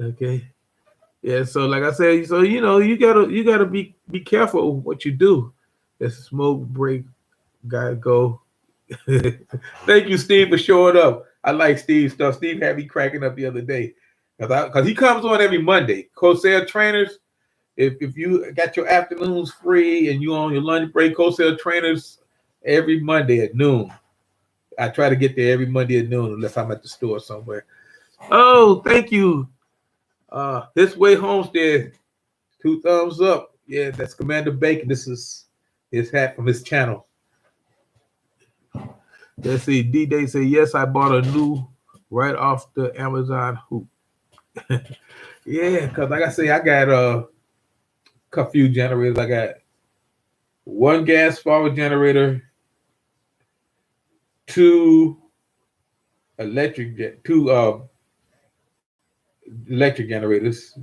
Okay. Yeah, so like I said, so you gotta be careful of what you do. Let smoke break, gotta go. Thank you, Steve, for showing up. I like Steve's stuff. Steve had me cracking up the other day because he comes on every Monday. Corsair Trainers. If you got your afternoons free and you on your lunch break, Corsair Trainers every Monday at noon. I try to get there every Monday at noon unless I'm at the store somewhere. Oh, thank you. This way Homestead, 2 thumbs up. Yeah, that's Commander Bacon. This is his hat from his channel. Let's see. D-Day say, yes, I bought a new right off the Amazon hoop. Yeah, because like I say, I got a few generators. I got 1 gas power generator, 2 electric generators,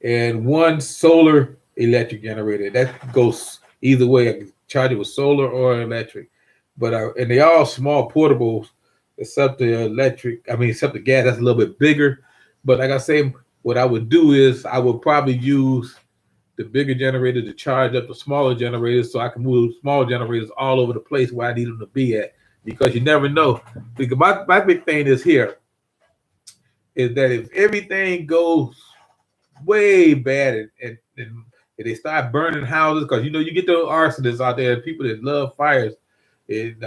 and 1 solar electric generator. That goes either way. I can charge it with solar or electric. But and they all small portables, except the gas. That's a little bit bigger. But like I say, what I would do is I would probably use the bigger generator to charge up the smaller generators, so I can move small generators all over the place where I need them to be at. Because you never know. Because my big thing is here is that if everything goes way bad and they start burning houses, because you get those arsonists out there, people that love fires. And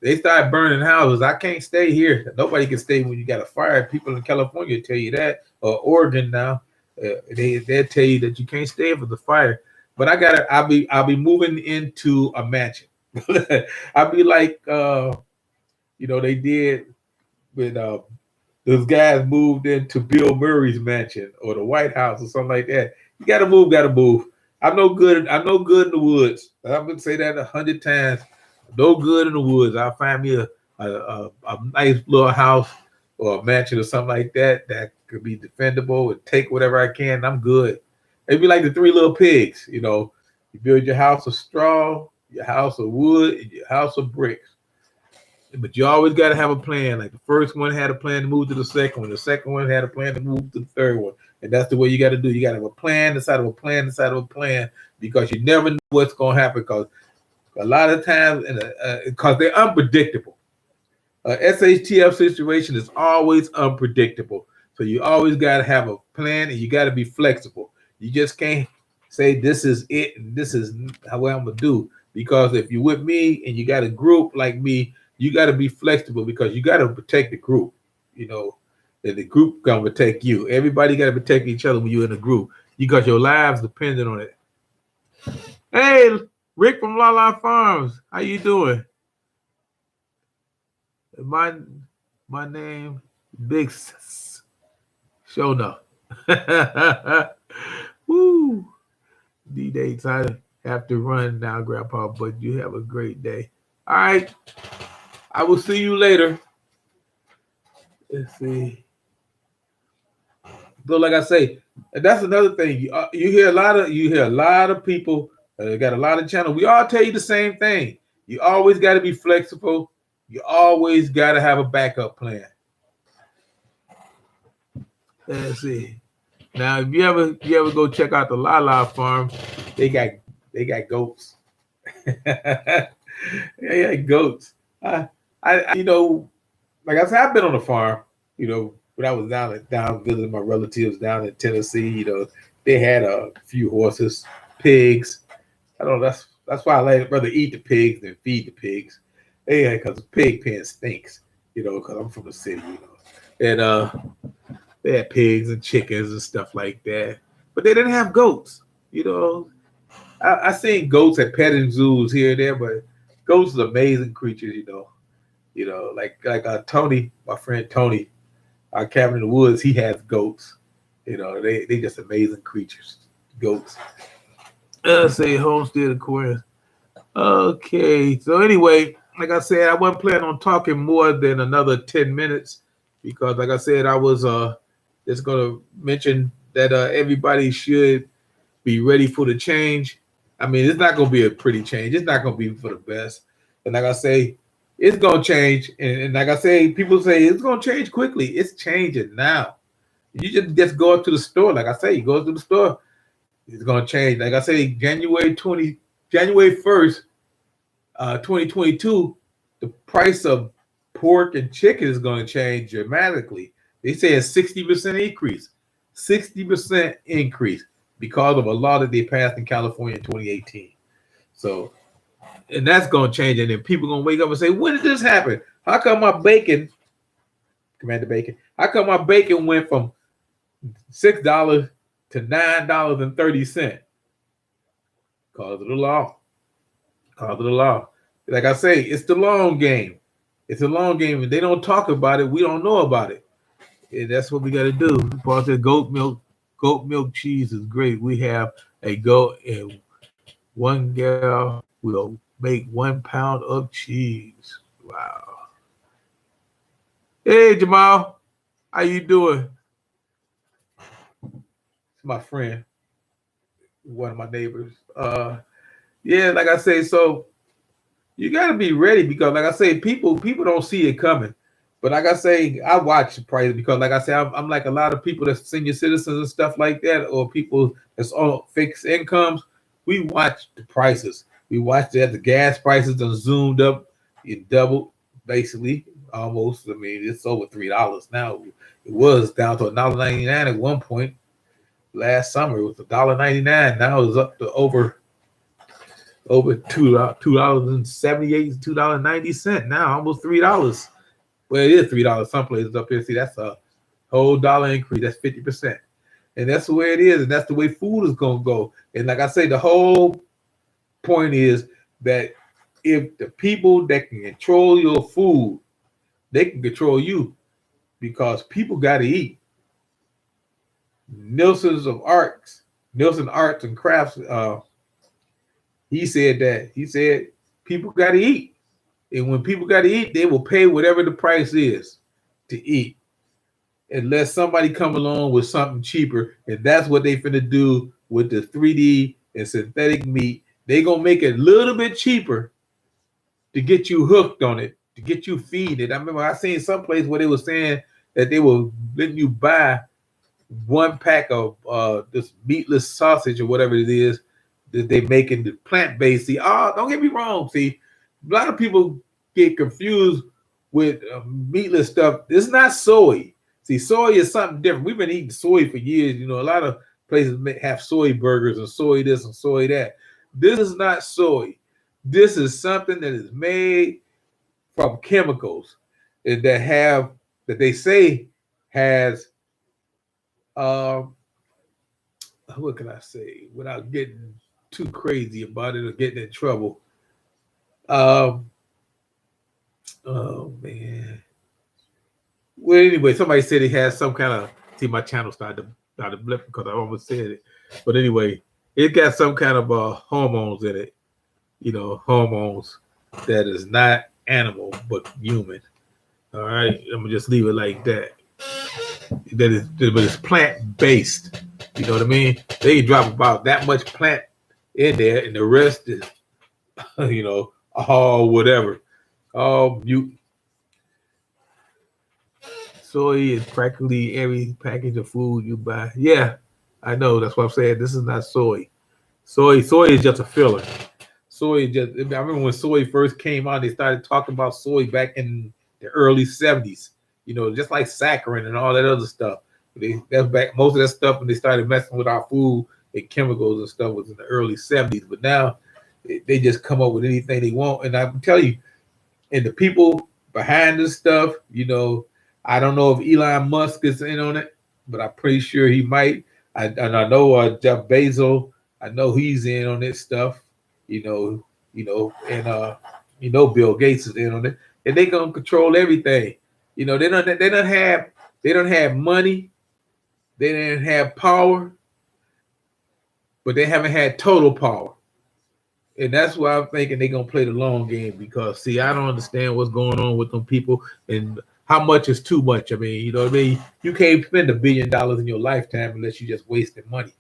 they start burning houses. I can't stay here. Nobody can stay when you got a fire. People in California tell you that, or Oregon now, they'll tell you that you can't stay for the fire. But I'll be moving into a mansion. I'll be like, they did when those guys moved into Bill Murray's mansion or the White House or something like that. You gotta move. I'm no good in the woods. I'm gonna say that 100 times. No good in the woods. I'll find me a nice little house or a mansion or something like that could be defendable and take whatever I can. And I'm good. It'd be like the 3 little pigs. You build your house of straw, your house of wood, and your house of bricks. But you always got to have a plan. Like the first one had a plan to move to the second one. The second one had a plan to move to the third one. And that's the way you got to do. You got to have a plan inside of a plan inside of a plan, because you never know what's going to happen. Because a lot of times, because they're unpredictable. SHTF situation is always unpredictable. So you always got to have a plan, and you got to be flexible. You just can't say this is it and this is how I'm going to do. Because if you're with me and you got a group like me, you got to be flexible, because you got to protect the group, and the group going to protect you. Everybody got to protect each other when you're in a group, because your lives dependent on it. Hey, Rick from La La Farms, how you doing? My name, Big Show enough. Woo. D-Day, I have to run now, Grandpa, but you have a great day. All right. I will see you later. Let's see. So, like I say, and that's another thing. You hear a lot of people got a lot of channels. We all tell you the same thing. You always got to be flexible. You always got to have a backup plan. Let's see. Now, if you ever go check out the La La Farm, they got goats. They got goats. I like I said, I've been on a farm, when I was down visiting my relatives down in Tennessee. They had a few horses, pigs. I don't know, that's why I rather eat the pigs than feed the pigs. Yeah, because the pig pen stinks, because I'm from the city, And they had pigs and chickens and stuff like that. But they didn't have goats, I seen goats at petting zoos here and there, but goats are amazing creatures, like Tony, my friend Tony. our cabin in the woods, he has goats. You know, they just amazing creatures. Goats. Let's say Homestead Aquarius. Okay, so anyway, like I said, I wasn't planning on talking more than another 10 minutes because, like I said, I was just gonna mention that everybody should be ready for the change. I mean, it's not gonna be a pretty change. It's not gonna be for the best. And like I say, it's gonna change. And like I say, people say it's gonna change quickly. It's changing now. You just go up to the store. Like I say, you go to the store, it's gonna change. Like I say, January 1st, 2022, the price of pork and chicken is going to change dramatically. They say a 60% increase, 60% increase because of a law that they passed in California in 2018. So, and that's going to change. And then people going to wake up and say, when did this happen? How come my bacon, Commander Bacon, how come my bacon went from $6 to $9.30? Because of the law. Because of the law. Like I say, it's the long game. It's a long game. If they don't talk about it, we don't know about it. And that's what we got to do. Paul said goat milk cheese is great. We have a goat and one gal will make 1 pound of cheese. Wow. Hey, Jamal. How you doing? It's my friend. One of my neighbors. Yeah, like I say, so you got to be ready because, like I say, people don't see it coming. But like I say, I watch the price because, like I say, I'm like a lot of people that's senior citizens and stuff like that, or people that's on fixed incomes. We watch the prices. We watch that the gas prices are zoomed up, it doubled basically, almost. I mean, it's over $3 now. It was down to $1.99 at one point last summer. It was $1.99. Now it's up to over $2.78, $2.90 now, almost $3. Well, it is $3 some places up here. See, that's a whole dollar increase. That's 50%. And that's the way it is, and that's the way food is gonna go. And like I say, the whole point is that if the people that can control your food, they can control you because people gotta eat. Nielsen Arts and Crafts, he said that. He said people gotta eat. And when people got to eat, they will pay whatever the price is to eat, unless somebody come along with something cheaper. And that's what they finna do with the 3D and synthetic meat. They gonna make it a little bit cheaper to get you hooked on it, to get you feed it. I remember I seen some place where they were saying that they were letting you buy 1 pack of this meatless sausage or whatever it is that they making the plant-based. See, don't get me wrong. See, a lot of people get confused with meatless stuff. It's not soy. See, soy is something different. We've been eating soy for years. You know, a lot of places have soy burgers and soy this and soy that. This is not soy. This is something that is made from chemicals that they say has what can I say without getting too crazy about it or getting in trouble. Oh man. Well, anyway, somebody said it has some kind of. See, my channel started to blip because I almost said it. But anyway, it got some kind of hormones in it. You know, hormones that is not animal but human. All right, I'm gonna just leave it like that. But it's plant based. You know what I mean? They drop about that much plant in there, and the rest is, you know, all whatever. You soy is practically every package of food you buy. Yeah, I know. That's what I'm saying. This is not soy. Soy is just a filler. Soy is just. I remember when soy first came out, they started talking about soy back in the early 70s. You know, just like saccharin and all that other stuff. That's back most of that stuff when they started messing with our food and chemicals and stuff was in the early 70s. But now they just come up with anything they want. And I can tell you, and the people behind this stuff, you know, I don't know if Elon Musk is in on it, but I'm pretty sure he might. I know Jeff Bezos. I know he's in on this stuff. And Bill Gates is in on it, and they gonna control everything. You know, they don't have They don't have money. They didn't have power, but they haven't had total power. And that's why I'm thinking they're gonna play the long game because see, I don't understand what's going on with them people and how much is too much. I mean, you know what I mean? You can't spend $1 billion in your lifetime unless you just wasting money,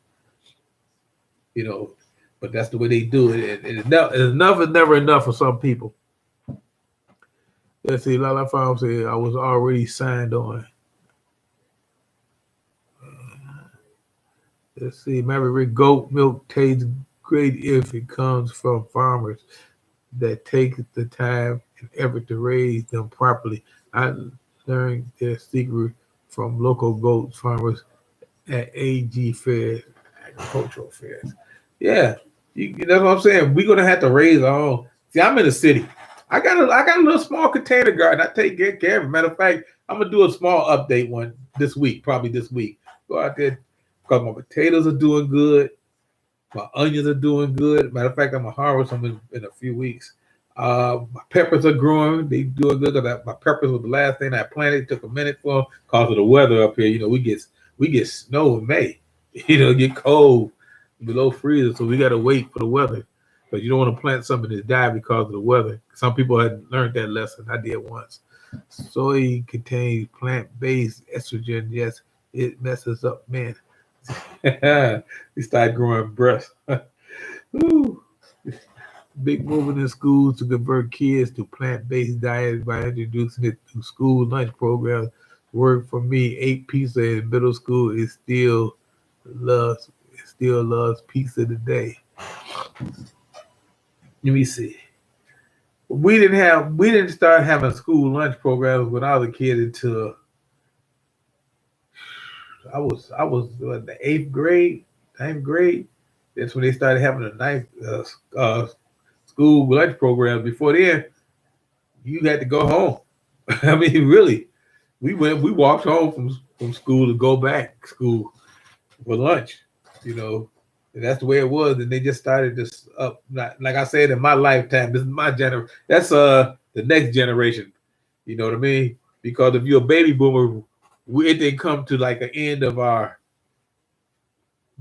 you know. But that's the way they do it. And enough is never enough for some people. Let's see, Lala Farm said I was already signed on. Let's see, Maverick goat milk tastes great if it comes from farmers that take the time and effort to raise them properly. I learned their secret from local goat farmers at AG fairs, agricultural fairs. Yeah, that's what I'm saying. We're gonna have to raise our own. See, I'm in the city. I got a little small container garden. I take good care of it. Matter of fact, I'm gonna do a small update one this week, probably this week. Go out there because my potatoes are doing good. My onions are doing good. Matter of fact, I'm gonna harvest them in a few weeks. My peppers are growing. They doing good. My peppers was the last thing I planted. It took a minute for them because of the weather up here. You know, we get snow in May. You know, get cold below freezing, so we got to wait for the weather. But you don't want to plant something that die because of the weather. Some people had learned that lesson. I did once. Soy contains plant-based estrogen. Yes, it messes up men. We start growing breasts. Big movement in schools to convert kids to plant-based diets by introducing it to school lunch programs. Work for me. Ate pizza in middle school. Loves still loves pizza today. Let me see. We didn't start having school lunch programs when I was a kid until I was in the eighth grade, ninth grade. That's when they started having the ninth school lunch programs. Before then, you had to go home. I mean, really, we walked home from school to go back to school for lunch. You know, and that's the way it was. And they just started this up. Like I said, in my lifetime, this is my generation. That's the next generation. You know what I mean? Because if you're a baby boomer, it didn't come to like the end of our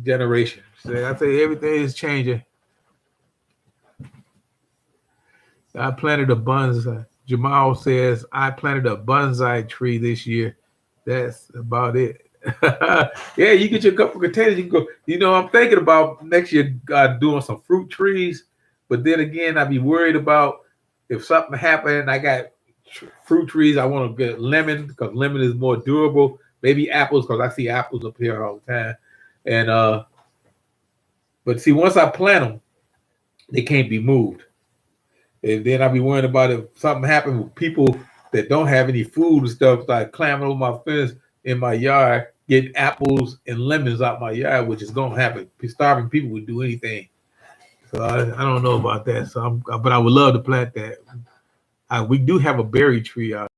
generation. So I say everything is changing. I planted a bonsai. Jamal says I planted a bonsai tree this year. That's about it. Yeah, you get your couple containers. You can go. You know, I'm thinking about next year doing some fruit trees, but then again, I'd be worried about if something happened. I got fruit trees. I want to get lemon because lemon is more durable. Maybe apples because I see apples up here all the time. And but see, once I plant them, they can't be moved. And then I'll be worrying about if something happened with people that don't have any food and stuff, start climbing over my fence in my yard, getting apples and lemons out my yard, which is gonna happen. Starving people would do anything. So I don't know about that. But I would love to plant that. We do have a berry tree out.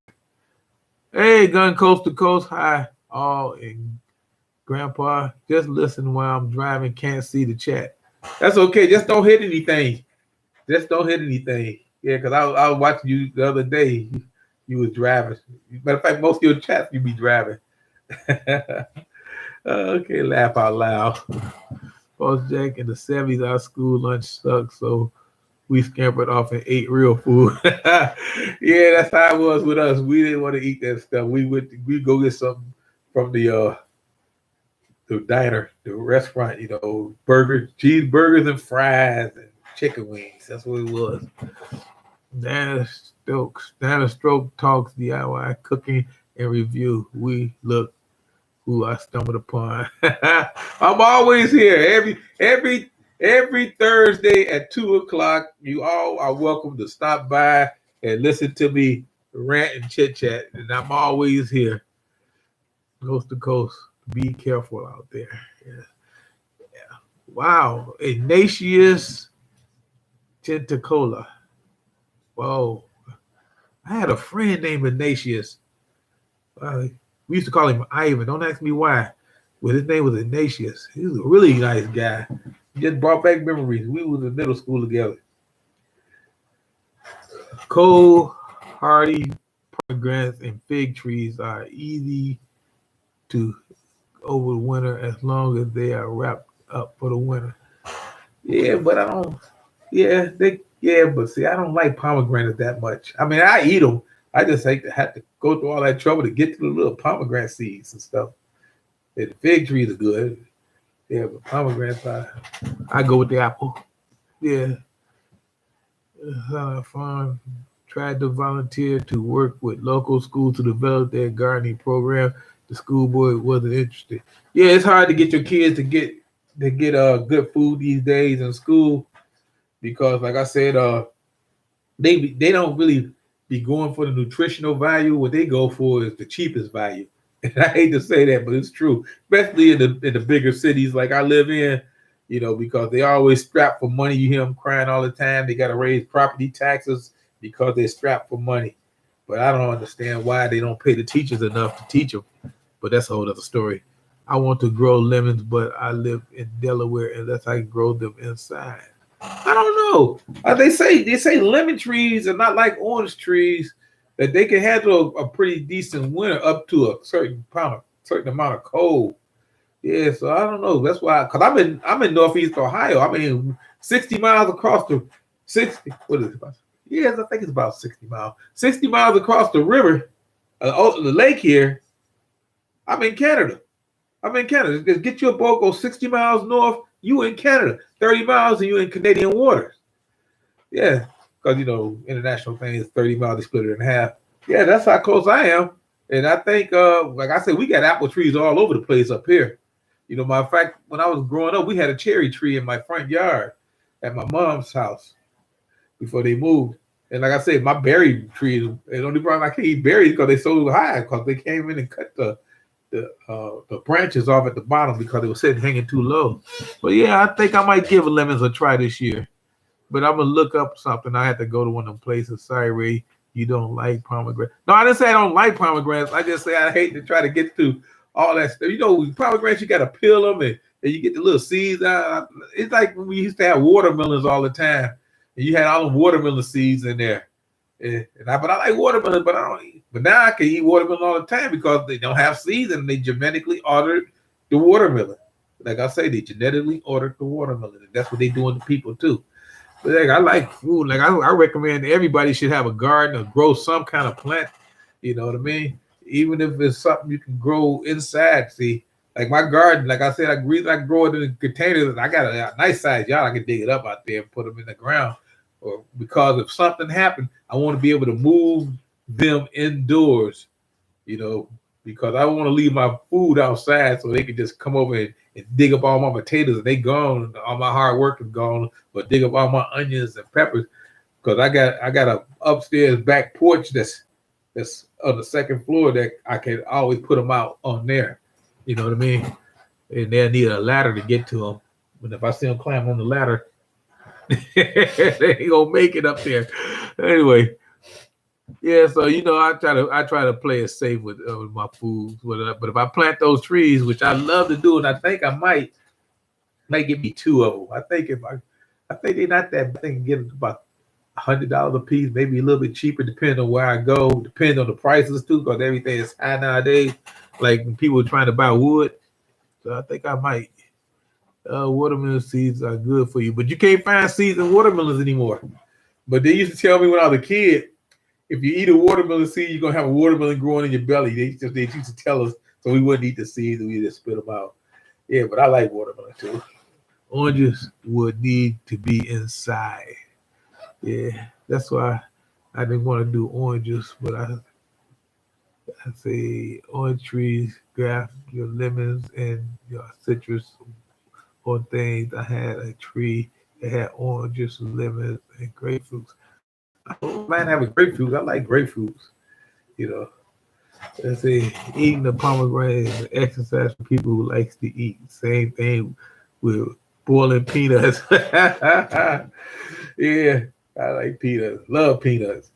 Hey, Gun Coast to Coast, hi all, and Grandpa. Just listen while I'm driving. Can't see the chat. That's okay. Just don't hit anything. Just don't hit anything. Yeah, because I was watching you the other day. You was driving. Matter of fact, most of your chats you be driving. Okay, laugh out loud. Post Jack in the 70s, our school lunch sucked, so we scampered off and ate real food. Yeah, that's how it was with us. We didn't want to eat that stuff. We go get something from the diner, the restaurant, you know, burgers, cheeseburgers and fries and chicken wings. That's what it was. Dana Stroke talks DIY cooking and review. We look who I stumbled upon. I'm always here. Every Thursday at 2:00. You all are welcome to stop by and listen to me rant and chit chat. And I'm always here. Coast to coast. Be careful out there. Yeah. Wow. Ignatius Tentacola. Whoa. I had a friend named Ignatius. We used to call him Ivan. Don't ask me why. Well, his name was Ignatius. He was a really nice guy. He just brought back memories. We was in middle school together. Cold, hardy pomegranates and fig trees are easy to over the winter as long as they are wrapped up for the winter. Yeah, but I don't. Yeah, they. Yeah, but see, I don't like pomegranates that much. I mean, I eat them. I just hate to have to go through all that trouble to get to the little pomegranate seeds and stuff. And the fig trees are good. Yeah, but pomegranates, I go with the apple. Yeah, farm tried to volunteer to work with local schools to develop their gardening program. The school board wasn't interested. Yeah, it's hard to get your kids to get good food these days in school because, like I said, they don't really be going for the nutritional value. What they go for is the cheapest value. And I hate to say that, but it's true, especially in the bigger cities like I live in. Because they always strapped for money. You hear them crying all the time. They got to raise property taxes because they're strapped for money. But I don't understand why they don't pay the teachers enough to teach them. But that's a whole other story. I want to grow lemons, but I live in Delaware unless I can grow them inside. I don't know. They say lemon trees are not like orange trees, that they can handle a pretty decent winter up to a certain amount of cold. Yeah, so I don't know. That's why, because I'm in Northeast Ohio. I mean, 60 miles across the 60. What is it? Yes, I think it's about 60 miles. 60 miles across the river, the lake here. I'm in Canada. Just get you a boat, go 60 miles north. You in Canada. 30 miles, and you in Canadian waters. Yeah, because international thing is 30 miles. They split it in half. Yeah, that's how close I am. And I think, like I said, we got apple trees all over the place up here. Matter of fact, when I was growing up, we had a cherry tree in my front yard at my mom's house before they moved. And like I said, my berry tree, the only problem I can't eat berries because they're so high because they came in and cut the branches off at the bottom because they were sitting hanging too low. But yeah, I think I might give lemons a try this year. But I'm going to look up something. I had to go to one of them places. Sorry, Ray, you don't like pomegranates. No, I didn't say I don't like pomegranates. I just say I hate to try to get to all that stuff. Pomegranates, you got to peel them and you get the little seeds out. It's like when we used to have watermelons all the time. And you had all the watermelon seeds in there. But I like watermelon, but I don't eat. But now I can eat watermelon all the time because they don't have seeds and they genetically altered the watermelon. Like I say, they genetically altered the watermelon. And that's what they doing to people too. But I like food. Like I recommend everybody should have a garden or grow some kind of plant. You know what I mean? Even if it's something you can grow inside. See, like my garden, like I said, I grow it in containers. I got a nice size yard. I can dig it up out there and put them in the ground. Or because if something happened, I want to be able to move them indoors, because I don't want to leave my food outside so they can just come over and dig up all my potatoes and they gone. All my hard work is gone, but dig up all my onions and peppers because I got a upstairs back porch that's on the second floor that I can always put them out on there. You know what I mean? And they'll need a ladder to get to them. But if I see them climb on the ladder, they ain't gonna make it up there. Anyway, yeah. So I try to play it safe with my foods. But if I plant those trees, which I love to do, and I think I might give me 2 of them. I think they're not that. I think get about $100 a piece, maybe a little bit cheaper, depending on where I go. Depends on the prices too, because everything is high nowadays. Like when people are trying to buy wood, so I think I might. Watermelon seeds are good for you, but you can't find seeds in watermelons anymore. But they used to tell me when I was a kid, if you eat a watermelon seed, you're gonna have a watermelon growing in your belly. They used to tell us so we wouldn't eat the seeds and we just spit them out. Yeah, but I like watermelon too. Oranges would need to be inside. Yeah, that's why I didn't want to do oranges, but I say orange trees, graft your lemons and your citrus on things. I had a tree that had oranges, lemons, and grapefruits. I don't mind having grapefruits. I like grapefruits. Let's say eating the pomegranate is an exercise for people who likes to eat. Same thing with boiling peanuts. Yeah, I like peanuts. Love peanuts.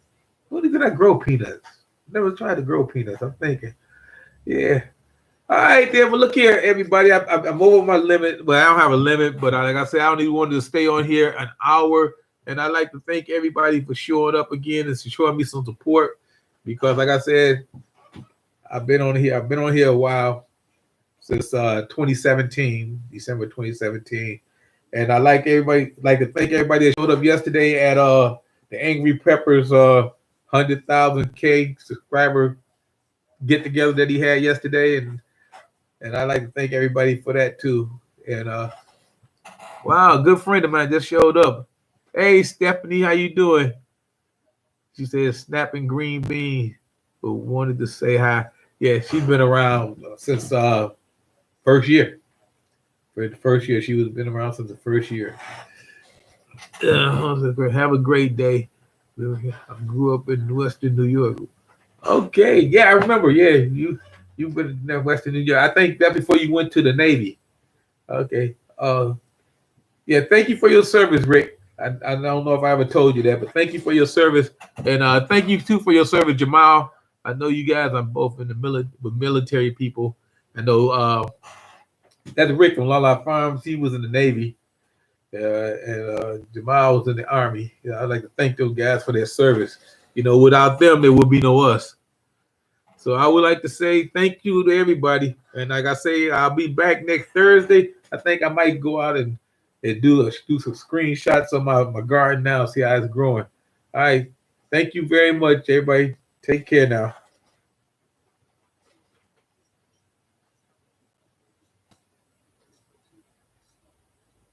When did I grow peanuts? Never tried to grow peanuts. I'm thinking. Yeah. All right, then. Well, look here, everybody. I'm over my limit. Well, I don't have a limit, but like I said, I don't even want to stay on here an hour. And I'd like to thank everybody for showing up again and showing me some support. Because, like I said, I've been on here a while. since 2017, December 2017. And I like to thank everybody that showed up yesterday at the Angry Peppers 100,000K subscriber get together that he had yesterday, and I like to thank everybody for that too. And wow, a good friend of mine just showed up. Hey Stephanie, how you doing? She said snapping green bean, but wanted to say hi. Yeah, she's been around since first year. For the first year, she was been around since the first year. Have a great day. I grew up in Western New York. Okay, yeah, I remember. Yeah, you've been in Western New York. I think that before you went to the Navy. Okay. Yeah, thank you for your service, Rick. I don't know if I ever told you that, but thank you for your service, and thank you too for your service, Jamal. I know you guys are both in the military people. I know that's Rick from Lala Farms. He was in the Navy, and Jamal was in the Army. I'd like to thank those guys for their service. Without them, there would be no us. So I would like to say thank you to everybody. And like I say, I'll be back next Thursday. I think I might go out and do some screenshots of my garden now, see how it's growing. All right. Thank you very much, everybody. Take care now.